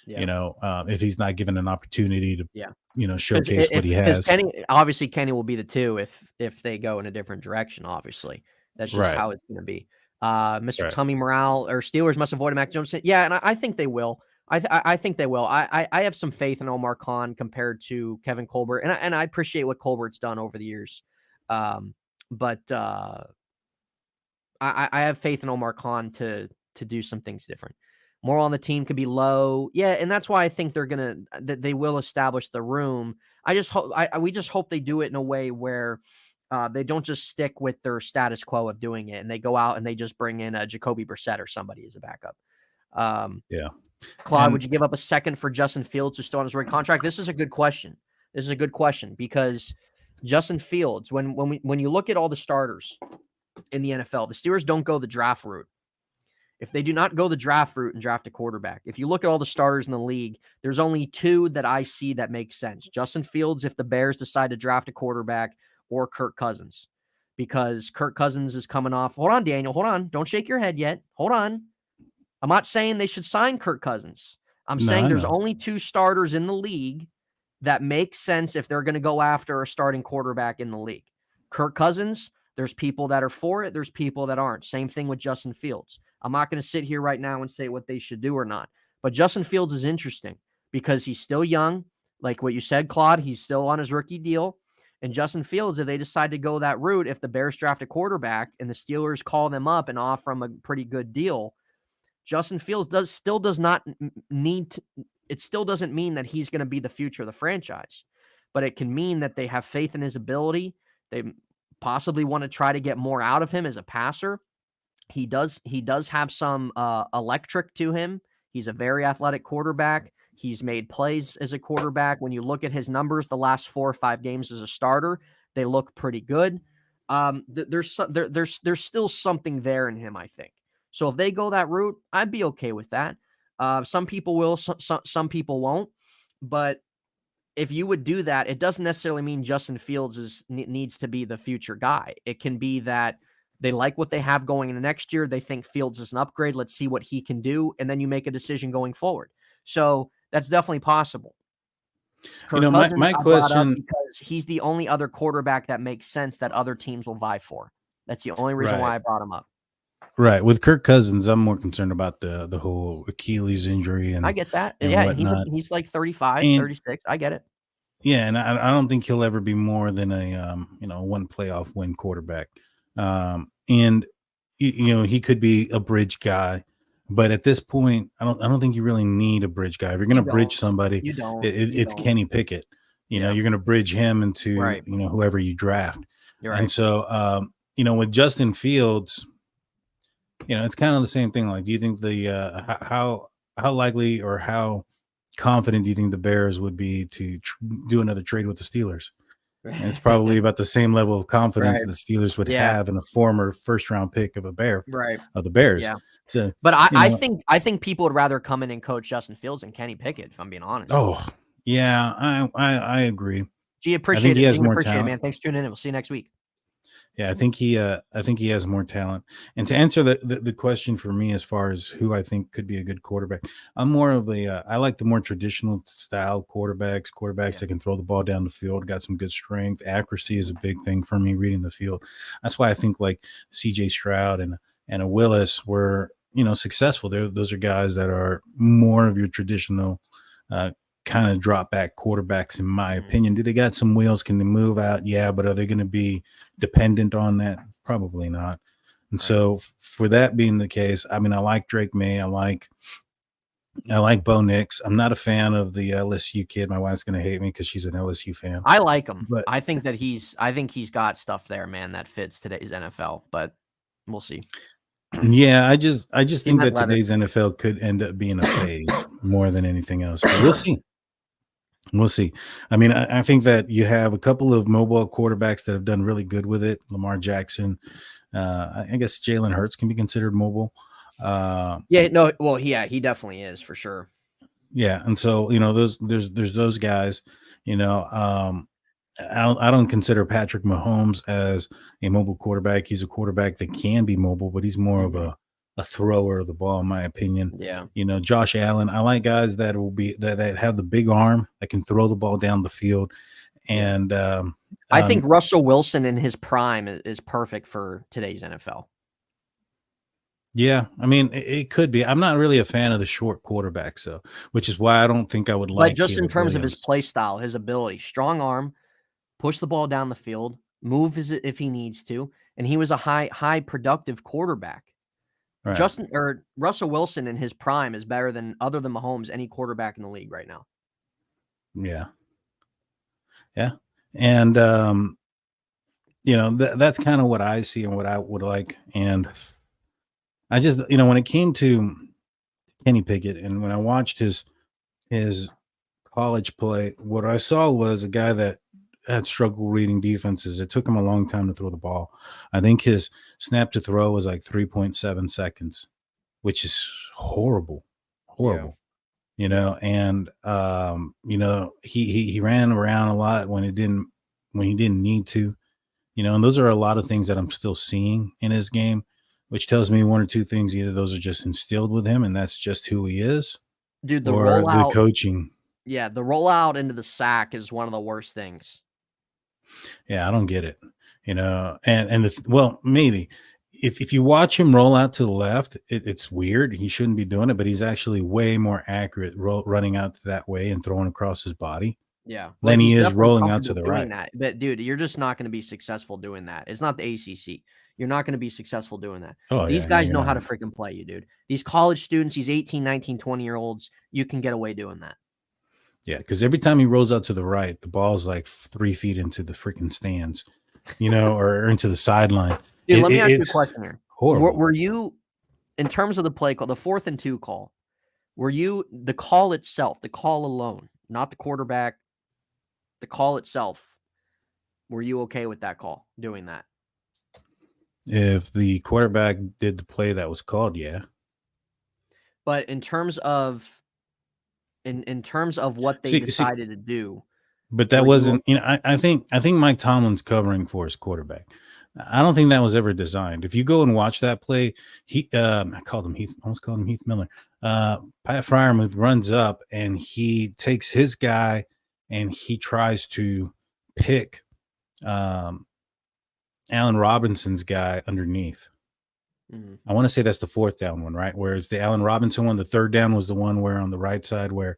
[SPEAKER 3] Yeah,
[SPEAKER 2] If he's not given an opportunity to,
[SPEAKER 3] yeah.
[SPEAKER 2] showcase what he
[SPEAKER 3] Because
[SPEAKER 2] has.
[SPEAKER 3] Kenny will be the 2 if they go in a different direction, obviously. That's just
[SPEAKER 2] Right.
[SPEAKER 3] how it's gonna be. Mr.
[SPEAKER 2] Right.
[SPEAKER 3] Tummy Morale or Steelers must avoid Mac Jones. Yeah, and I think they will. I think they will. I have some faith in Omar Khan compared to Kevin Colbert, and I appreciate what Colbert's done over the years. But I have faith in Omar Khan to do some things different. More on the team could be low. Yeah, and that's why I think that they will establish the room. I just hope we just hope they do it in a way where they don't just stick with their status quo of doing it and they go out and they just bring in a Jacoby Brissett or somebody as a backup.
[SPEAKER 2] Yeah.
[SPEAKER 3] Claude,
[SPEAKER 2] And
[SPEAKER 3] would you give up a second for Justin Fields who's still on his rookie contract? This is a good question. Because Justin Fields, when you look at all the starters in the NFL, the Steelers don't go the draft route. If they do not go the draft route and draft a quarterback, if you look at all the starters in the league, there's only two that I see that make sense. Justin Fields, if the Bears decide to draft a quarterback, or Kirk Cousins, because Kirk Cousins is coming off. Hold on, Daniel. Hold on. Don't shake your head yet. Hold on. I'm not saying they should sign Kirk Cousins. I'm saying there's only two starters in the league that make sense if they're going to go after a starting quarterback in the league. Kirk Cousins, there's people that are for it. There's people that aren't. Same thing with Justin Fields. I'm not going to sit here right now and say what they should do or not. But Justin Fields is interesting because he's still young. Like what you said, Claude, he's still on his rookie deal. And Justin Fields, if they decide to go that route, if the Bears draft a quarterback and the Steelers call them up and offer them a pretty good deal, Justin Fields still doesn't mean that he's going to be the future of the franchise, but it can mean that they have faith in his ability. They possibly want to try to get more out of him as a passer. He does have some electric to him. He's a very athletic quarterback. He's made plays as a quarterback. When you look at his numbers, the last 4 or 5 games as a starter, they look pretty good. There's still something there in him, I think. So if they go that route, I'd be okay with that. Some people will, some people won't. But if you would do that, it doesn't necessarily mean Justin Fields needs to be the future guy. It can be that they like what they have going into next year. They think Fields is an upgrade. Let's see what he can do. And then you make a decision going forward. So that's definitely possible.
[SPEAKER 2] My question,
[SPEAKER 3] because he's the only other quarterback that makes sense that other teams will vie for. That's the only reason why I brought him up.
[SPEAKER 2] Right. With Kirk Cousins, I'm more concerned about the whole Achilles injury. And
[SPEAKER 3] I get that.
[SPEAKER 2] And
[SPEAKER 3] yeah,
[SPEAKER 2] whatnot.
[SPEAKER 3] he's like 35, 36. I get it.
[SPEAKER 2] Yeah, and I don't think he'll ever be more than a one playoff win quarterback. And he could be a bridge guy, but at this point, I don't think you really need a bridge guy. If you're going to bridge somebody, it's Kenny Pickett. You're going to bridge him into whoever you draft.
[SPEAKER 3] Right.
[SPEAKER 2] And so with Justin Fields, it's kind of the same thing. Like, do you think how likely or how confident do you think the Bears would be to do another trade with the Steelers? And it's probably about the same level of confidence the Steelers would have in a former first-round pick of of the Bears.
[SPEAKER 3] Yeah.
[SPEAKER 2] So,
[SPEAKER 3] but I think people would rather come in and coach Justin Fields than Kenny Pickett, if I'm being honest.
[SPEAKER 2] Oh, yeah, I agree.
[SPEAKER 3] Gee, appreciate it.
[SPEAKER 2] He has more
[SPEAKER 3] appreciate
[SPEAKER 2] talent.
[SPEAKER 3] It, man. Thanks for tuning in. We'll see you next week.
[SPEAKER 2] Yeah, I think he has more talent. And to answer the question for me, as far as who I think could be a good quarterback, I'm more of I like the more traditional style quarterbacks that can throw the ball down the field, got some good strength. Accuracy is a big thing for me, reading the field. That's why I think like CJ Stroud and a Willis were, successful. Those are guys that are more of your traditional kind of drop back quarterbacks, in my opinion. Do they got some wheels? Can they move out? Yeah, but are they going to be dependent on that? Probably not. And so for that being the case, I mean, I like Drake May. I like Bo Nix. I'm not a fan of the LSU kid. My wife's going to hate me because she's an LSU fan.
[SPEAKER 3] I like him,
[SPEAKER 2] but
[SPEAKER 3] I think he's got stuff there, man, that fits today's NFL, but we'll see.
[SPEAKER 2] Yeah, I just think that today's NFL could end up being a phase more than anything else. But we'll see. We'll see. I mean, I think that you have a couple of mobile quarterbacks that have done really good with it. Lamar Jackson. I guess Jalen Hurts can be considered mobile.
[SPEAKER 3] He definitely is, for sure.
[SPEAKER 2] Yeah, and so there's those guys. I don't consider Patrick Mahomes as a mobile quarterback. He's a quarterback that can be mobile, but he's more of a thrower of the ball, in my opinion.
[SPEAKER 3] Yeah.
[SPEAKER 2] Josh Allen. I like guys that will be that have the big arm that can throw the ball down the field. And
[SPEAKER 3] I think Russell Wilson in his prime is perfect for today's NFL.
[SPEAKER 2] Yeah, I mean, it could be. I'm not really a fan of the short quarterbacks, though, which is why I don't think I would like.
[SPEAKER 3] But just in terms of his play style, his ability, strong arm, push the ball down the field, move if he needs to, and he was a high productive quarterback. Right. Russell Wilson in his prime is better than, other than Mahomes, any quarterback in the league right now.
[SPEAKER 2] Yeah. Yeah. And, that's kind of what I see and what I would like. And I just, when it came to Kenny Pickett and when I watched his college play, what I saw was a guy that had struggled reading defenses. It took him a long time to throw the ball. I think his snap to throw was like 3.7 seconds. which is horrible.
[SPEAKER 3] Yeah.
[SPEAKER 2] You know, and you know, he ran around a lot when he didn't need to, you know, and those are a lot of things that I'm still seeing in his game, which tells me one or two things. Either those are just instilled with him and that's just who he is,
[SPEAKER 3] Dude, the
[SPEAKER 2] or the
[SPEAKER 3] rollout,
[SPEAKER 2] coaching.
[SPEAKER 3] yeah, the rollout into the sack is one of the worst things.
[SPEAKER 2] Yeah, I don't get it, you know, and well, maybe if you watch him roll out to the left, it's weird. He shouldn't be doing it, but he's actually way more accurate running out that way and throwing across his body
[SPEAKER 3] Yeah.
[SPEAKER 2] than
[SPEAKER 3] He's
[SPEAKER 2] he is
[SPEAKER 3] definitely
[SPEAKER 2] rolling out to
[SPEAKER 3] comfortable
[SPEAKER 2] the
[SPEAKER 3] doing
[SPEAKER 2] right.
[SPEAKER 3] that. But dude, you're just not going to be successful doing that. It's not the ACC. You're not going to be successful doing that.
[SPEAKER 2] Oh
[SPEAKER 3] These
[SPEAKER 2] yeah,
[SPEAKER 3] guys
[SPEAKER 2] you're
[SPEAKER 3] know how to
[SPEAKER 2] not.
[SPEAKER 3] freaking play you, dude. These college students, these 18, 19, 20-year-olds, you can get away doing that.
[SPEAKER 2] Yeah, because every time he rolls out to the right, the ball's like 3 feet into the freaking stands, you know, or into the sideline.
[SPEAKER 3] Dude, let me ask you a
[SPEAKER 2] It's
[SPEAKER 3] question here.
[SPEAKER 2] horrible.
[SPEAKER 3] Were you, in terms of the play call, the 4th and 2 call, were you, the call itself, the call alone, not the quarterback, the call itself, were you okay with that call, doing that?
[SPEAKER 2] If the quarterback did the play that was called, yeah.
[SPEAKER 3] But in terms of what they
[SPEAKER 2] See,
[SPEAKER 3] decided to do,
[SPEAKER 2] but that
[SPEAKER 3] were you
[SPEAKER 2] wasn't, you know, I think Mike Tomlin's covering for his quarterback. I don't think that was ever designed. If you go and watch that play, I called him Heath, almost called him Heath Miller. Pat Fryermuth runs up and he takes his guy and he tries to pick Allen Robinson's guy underneath.
[SPEAKER 3] Mhm.
[SPEAKER 2] I want to say that's the 4th down one, right? Whereas the Allen Robinson one, the 3rd down was the one where on the right side where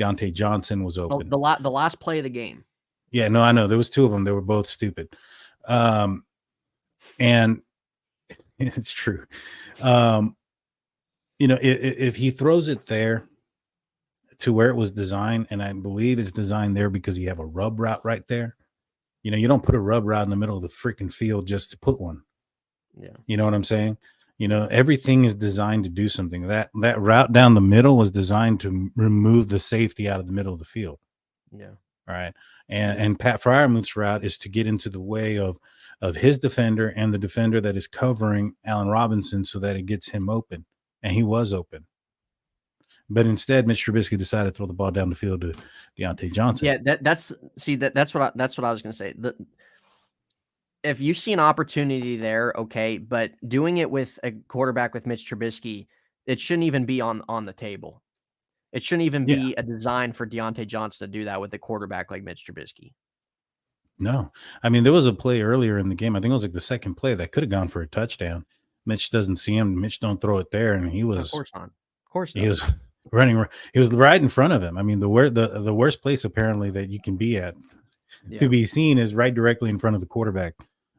[SPEAKER 2] Deontay Johnson was open.
[SPEAKER 3] the last play of the game.
[SPEAKER 2] Yeah, no, I know. There was 2 of them. They were both stupid. And it's true. You know, if he throws it there to where it was designed, and I believe it's designed there because you have a rub route right there. You know, you don't put a rub route in the middle of the freaking field just to put one.
[SPEAKER 3] Yeah.
[SPEAKER 2] You know what I'm saying? You know, everything is designed to do something. That route down the middle was designed to remove the safety out of the middle of the field.
[SPEAKER 3] Yeah.
[SPEAKER 2] All right. And Pat Fryermuth's route is to get into the way of his defender and the defender that is covering Allen Robinson so that it gets him open. And he was open. But instead, Mitch Trubisky decided to throw the ball down the field to Deontay Johnson.
[SPEAKER 3] Yeah, that's what I was going to say. If you see an opportunity there, okay, but doing it with a quarterback with Mitch Trubisky, it shouldn't even be on the table. It shouldn't even be a design for Deontay Johnson to do that with a quarterback like Mitch Trubisky.
[SPEAKER 2] No. I mean, there was a play earlier in the game. I think it was like the second play that could have gone for a touchdown. Mitch doesn't see him. Mitch don't throw it there. And he was,
[SPEAKER 3] Of course not. Of course not.
[SPEAKER 2] He was running. He was right in front of him. I mean, the worst place apparently that you can be at to be seen is right directly in front of the quarterback.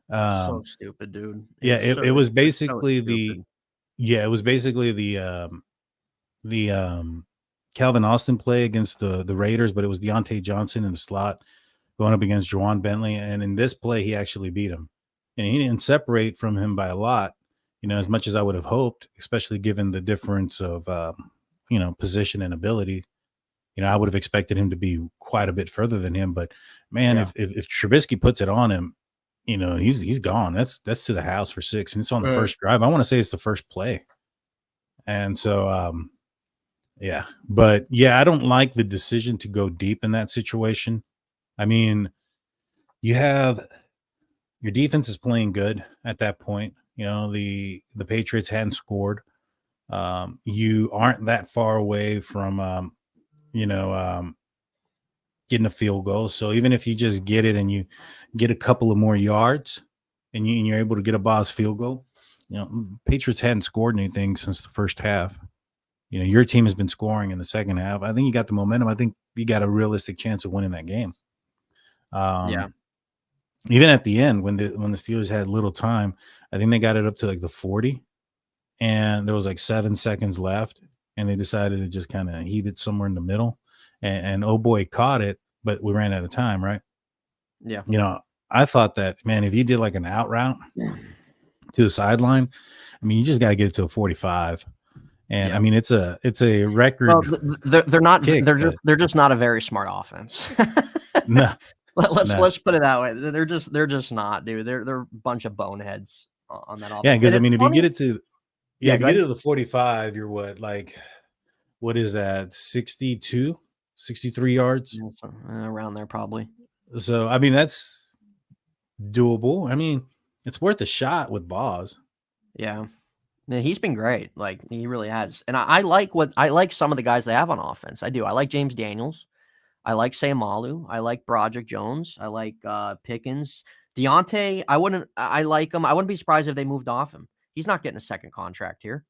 [SPEAKER 3] So stupid, dude.
[SPEAKER 2] It was basically it was basically the Calvin Austin play against the Raiders, but it was Deontay Johnson in the slot going up against Juwan Bentley. And in this play, he actually beat him. And he didn't separate from him by a lot, you know, as much as I would have hoped, especially given the difference of, you know, position and ability. You know, I would have expected him to be quite a bit further than him. But, man, if Trubisky puts it on him, you know, he's gone. That's to the house for 6. And it's on the first drive. I want to say it's the first play. And so, yeah. But, yeah, I don't like the decision to go deep in that situation. I mean, you have your defense is playing good at that point. You know, the Patriots hadn't scored. You aren't that far away from, getting a field goal. So even if you just get it and you get a couple of more yards and you're able to get a boss field goal, you know, Patriots hadn't scored anything since the first half. You know, your team has been scoring in the second half. I think you got the momentum. I think you got a realistic chance of winning that game. Even at the end when the Steelers had little time, I think they got it up to like the 40 and there was like 7 seconds left and they decided to just kind of heave it somewhere in the middle and oh boy caught it, but we ran out of time, right?
[SPEAKER 3] Yeah.
[SPEAKER 2] You know, I thought that, man, if you did like an out route to the sideline, I mean, you just got to get it to a 45. And I mean, it's a record.
[SPEAKER 3] Well, they're not.
[SPEAKER 2] Kick,
[SPEAKER 3] they're just not a very smart offense.
[SPEAKER 2] No.
[SPEAKER 3] Let's put it that way. They're just not, dude. They're a bunch of boneheads on that offense.
[SPEAKER 2] Yeah, because I mean, if you get it to Yeah, if
[SPEAKER 3] go
[SPEAKER 2] you get
[SPEAKER 3] ahead.
[SPEAKER 2] to the 45, you're what is that? 62, 63 yards.
[SPEAKER 3] Yeah, so, around there probably.
[SPEAKER 2] So, I mean, that's doable. I mean, it's worth a shot with Boz.
[SPEAKER 3] Yeah. Yeah, he's been great. Like he really has. And I like some of the guys they have on offense. I do. I like James Daniels. I like Sayamalu. I like Broderick Jones. I like Pickens. Deontay, I like him. I wouldn't be surprised if they moved off him. He's not getting a second contract here.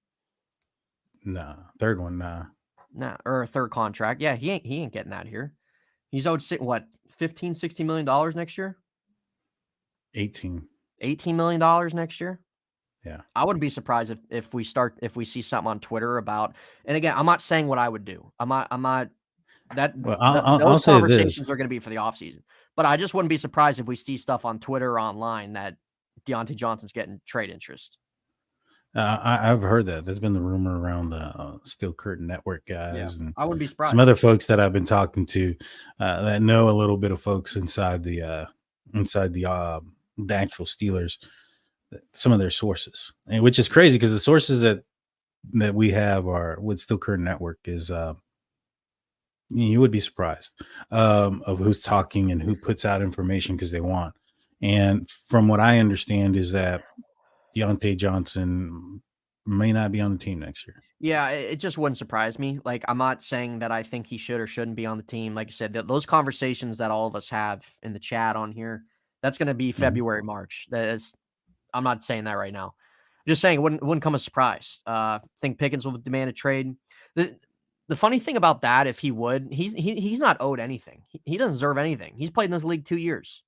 [SPEAKER 2] Nah, third one, nah.
[SPEAKER 3] Nah, or a third contract. Yeah, he ain't getting that here. He's owed what, $15-16 million next year?
[SPEAKER 2] 18.
[SPEAKER 3] $18 million next year?
[SPEAKER 2] Yeah.
[SPEAKER 3] I wouldn't be surprised if we see something on Twitter about, and again, I'm not saying what I would do. I'm not that
[SPEAKER 2] Well,
[SPEAKER 3] those
[SPEAKER 2] I'll say this.
[SPEAKER 3] conversations are going to be for the offseason. But I just wouldn't be surprised if we see stuff on Twitter or online that Deontay Johnson's getting trade interest.
[SPEAKER 2] I've heard that. There's been the rumor around the Steel Curtain Network guys and
[SPEAKER 3] I wouldn't be surprised.
[SPEAKER 2] some other folks that I've been talking to that know a little bit of folks inside the actual Steelers, some of their sources, and which is crazy because the sources that we have are with Steel Curtain Network is you would be surprised of who's talking and who puts out information because they want. And from what I understand is that Deontay Johnson may not be on the team next year.
[SPEAKER 3] Yeah, it just wouldn't surprise me. Like, I'm not saying that I think he should or shouldn't be on the team. Like I said, those conversations that all of us have in the chat on here, that's going to be February, March. I'm not saying that right now. Just saying it wouldn't come as a surprise. I think Pickens will demand a trade. The funny thing about that, if he would, he's not owed anything. He doesn't deserve anything. He's played in this league 2 years.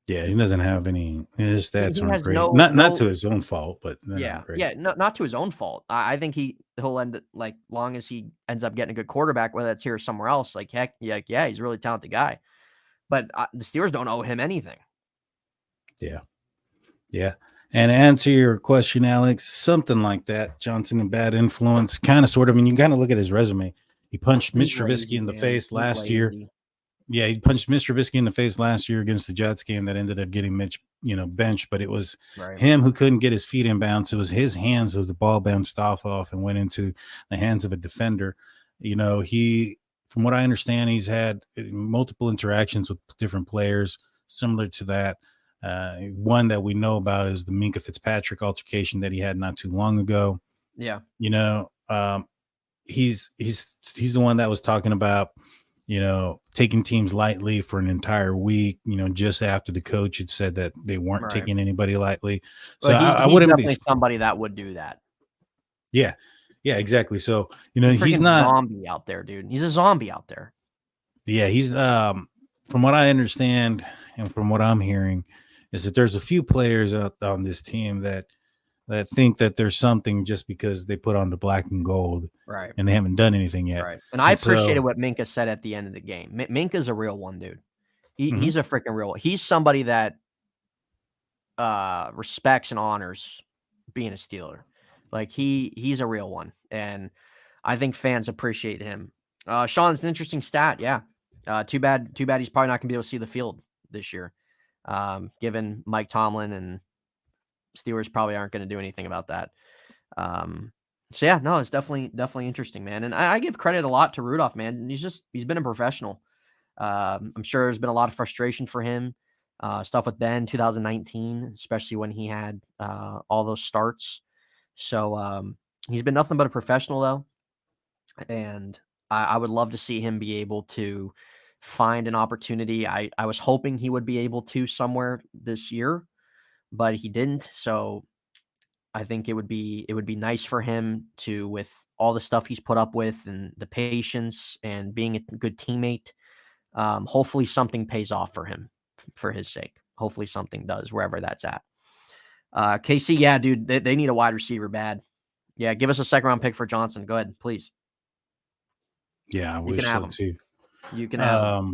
[SPEAKER 2] Yeah, he doesn't have any. His stats aren't great.
[SPEAKER 3] No,
[SPEAKER 2] not to his own fault, but
[SPEAKER 3] not to his own fault. I think he'll end like long as he ends up getting a good quarterback, whether it's here or somewhere else. Like heck, yeah, he's a really talented guy. But the Steelers don't owe him anything.
[SPEAKER 2] Yeah. And to answer your question, Alex, something like that. Johnson and bad influence, kind of, sort of. I mean, you kind of look at his resume. He punched Mitch Trubisky in the face last year. Yeah, he punched Mitch Trubisky in the face last year against the Jets game that ended up getting Mitch, benched. But it was him who couldn't get his feet in bounds. It was his hands as the ball bounced off and went into the hands of a defender. He, from what I understand, he's had multiple interactions with different players similar to that. One that we know about is the Minkah Fitzpatrick altercation that he had not too long ago.
[SPEAKER 3] Yeah.
[SPEAKER 2] He's the one that was talking about, taking teams lightly for an entire week, just after the coach had said that they weren't taking anybody lightly. So I wouldn't
[SPEAKER 3] definitely be somebody that would do that.
[SPEAKER 2] Yeah. Yeah, exactly. So, he's not
[SPEAKER 3] zombie out there, dude. He's a zombie out there.
[SPEAKER 2] Yeah. He's, from what I understand and from what I'm hearing is that there's a few players out on this team that think that there's something just because they put on the black and gold,
[SPEAKER 3] right?
[SPEAKER 2] And they haven't done anything yet.
[SPEAKER 3] Right. And I appreciated what Minkah said at the end of the game. Minkah's a real one, dude. He's a freaking real one. He's somebody that respects and honors being a Steeler. Like he's a real one, and I think fans appreciate him. Sean, it's an interesting stat. Yeah. Too bad he's probably not gonna be able to see the field this year. Given Mike Tomlin and Steelers probably aren't going to do anything about that. So yeah, no, it's definitely interesting, man. And I give credit a lot to Rudolph, man. He's been a professional. I'm sure there's been a lot of frustration for him. Stuff with Ben 2019, especially when he had all those starts. So he's been nothing but a professional though. And I would love to see him be able to find an opportunity. I was hoping he would be able to somewhere this year, but he didn't. So I think it would be nice for him to, with all the stuff he's put up with and the patience and being a good teammate, hopefully something pays off for him for his sake. Hopefully something does wherever that's at. KC, yeah, dude, they need a wide receiver bad. Yeah, give us a second round pick for Johnson. Go ahead, please.
[SPEAKER 2] Yeah, I wish so too.
[SPEAKER 3] You can have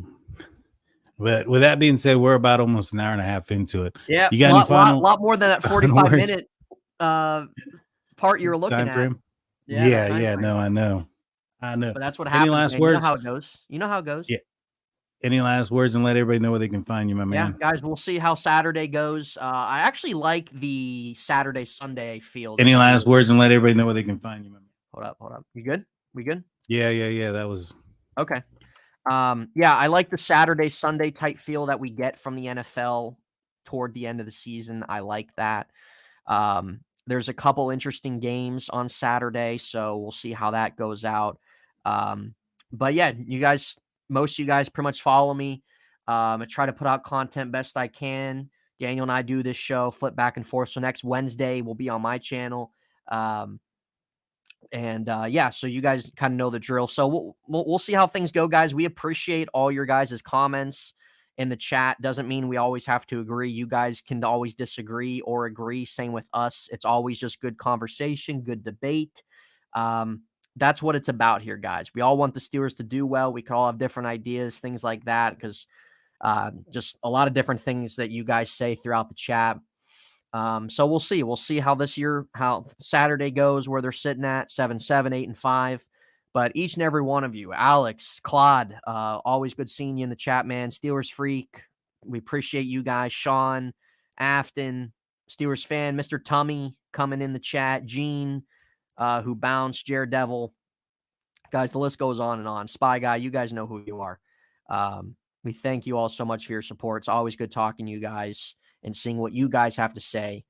[SPEAKER 2] But with that being said, we're about almost an hour and a half into it.
[SPEAKER 3] Yeah,
[SPEAKER 2] you got a
[SPEAKER 3] lot more than that 45-minute part you were looking at.
[SPEAKER 2] Frame? Yeah, no, I know.
[SPEAKER 3] But that's what happens.
[SPEAKER 2] Last
[SPEAKER 3] man.
[SPEAKER 2] words?
[SPEAKER 3] You know how it goes.
[SPEAKER 2] Yeah. Any last words, and let everybody know where they can find you, my man?
[SPEAKER 3] Yeah, guys, we'll see how Saturday goes. I actually like the Saturday Sunday field.
[SPEAKER 2] Any last words, and let everybody know where they can find you, my man?
[SPEAKER 3] Hold up. You good? We good?
[SPEAKER 2] Yeah. That was
[SPEAKER 3] okay. Yeah, I like the Saturday Sunday type feel that we get from the NFL toward the end of the season. I like that. There's a couple interesting games on Saturday, so we'll see how that goes out. But yeah, most of you guys pretty much follow me. I try to put out content best I can. Daniel and I do this show, flip back and forth. So next Wednesday will be on my channel. Yeah, so you guys kind of know the drill. So we'll see how things go, guys. We appreciate all your guys' comments in the chat. Doesn't mean we always have to agree. You guys can always disagree or agree. Same with us. It's always just good conversation, good debate. That's what it's about here, guys. We all want the Steelers to do well. We could all have different ideas, things like that, because just a lot of different things that you guys say throughout the chat. So we'll see. We'll see how Saturday goes, where they're sitting at 7-7, 8-5. But each and every one of you, Alex, Claude, always good seeing you in the chat, man. Steelers Freak, we appreciate you guys. Sean, Afton, Steelers fan, Mr. Tummy coming in the chat. Gene, who bounced, Jared Devil. Guys, the list goes on and on. Spy Guy, you guys know who you are. We thank you all so much for your support. It's always good talking to you guys and seeing what you guys have to say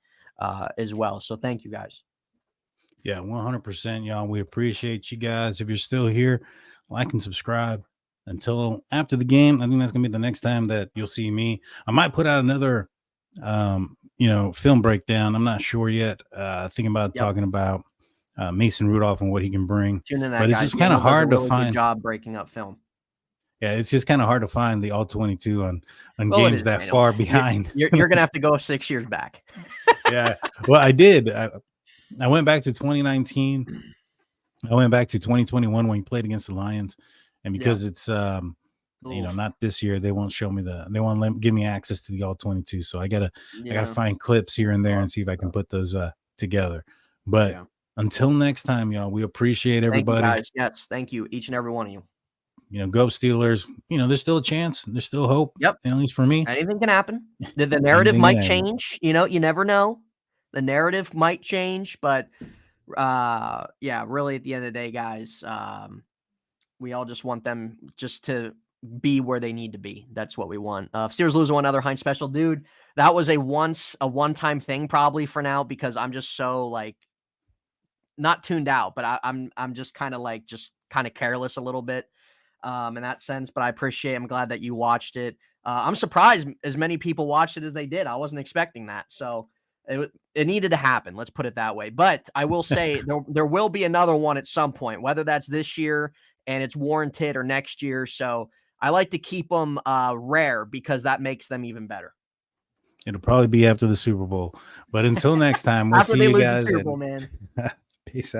[SPEAKER 3] as well. So thank you, guys.
[SPEAKER 2] Yeah, 100%, y'all. We appreciate you guys. If you're still here, like and subscribe. Until after the game, I think that's going to be the next time that you'll see me. I might put out another, film breakdown. I'm not sure yet. Thinking about talking about Mason Rudolph and what he can bring. But it's just kind of hard to find.
[SPEAKER 3] Good job breaking up film.
[SPEAKER 2] Yeah, it's just kind of hard to find the all-22 on games that far behind.
[SPEAKER 3] You're going to have to go 6 years back.
[SPEAKER 2] Yeah. Well, I did. I went back to 2019. I went back to 2021 when he played against the Lions. And because it's, not this year, they won't show me they won't give me access to the all-22. So I gotta find clips here and there and see if I can put those together. But until next time, y'all, we appreciate everybody.
[SPEAKER 3] Thank you, guys. Yes, thank you, each and every one of you.
[SPEAKER 2] Go Steelers. There's still a chance. There's still hope.
[SPEAKER 3] Yep.
[SPEAKER 2] At least for me.
[SPEAKER 3] Anything can happen. The narrative might change. You never know. The narrative might change, but really at the end of the day, guys, we all just want them just to be where they need to be. That's what we want. If Steelers lose one other Heinz special, dude, that was a one-time thing probably for now, because I'm just so not tuned out, but I'm just kind of careless a little bit. In that sense, but I appreciate. I'm glad that you watched it. I'm surprised as many people watched it as they did. I wasn't expecting that, so it needed to happen. Let's put it that way. But I will say there will be another one at some point, whether that's this year and it's warranted or next year. So I like to keep them rare because that makes them even better.
[SPEAKER 2] It'll probably be after the Super Bowl. But until next time, we'll see you guys.
[SPEAKER 3] Man.
[SPEAKER 2] Peace out.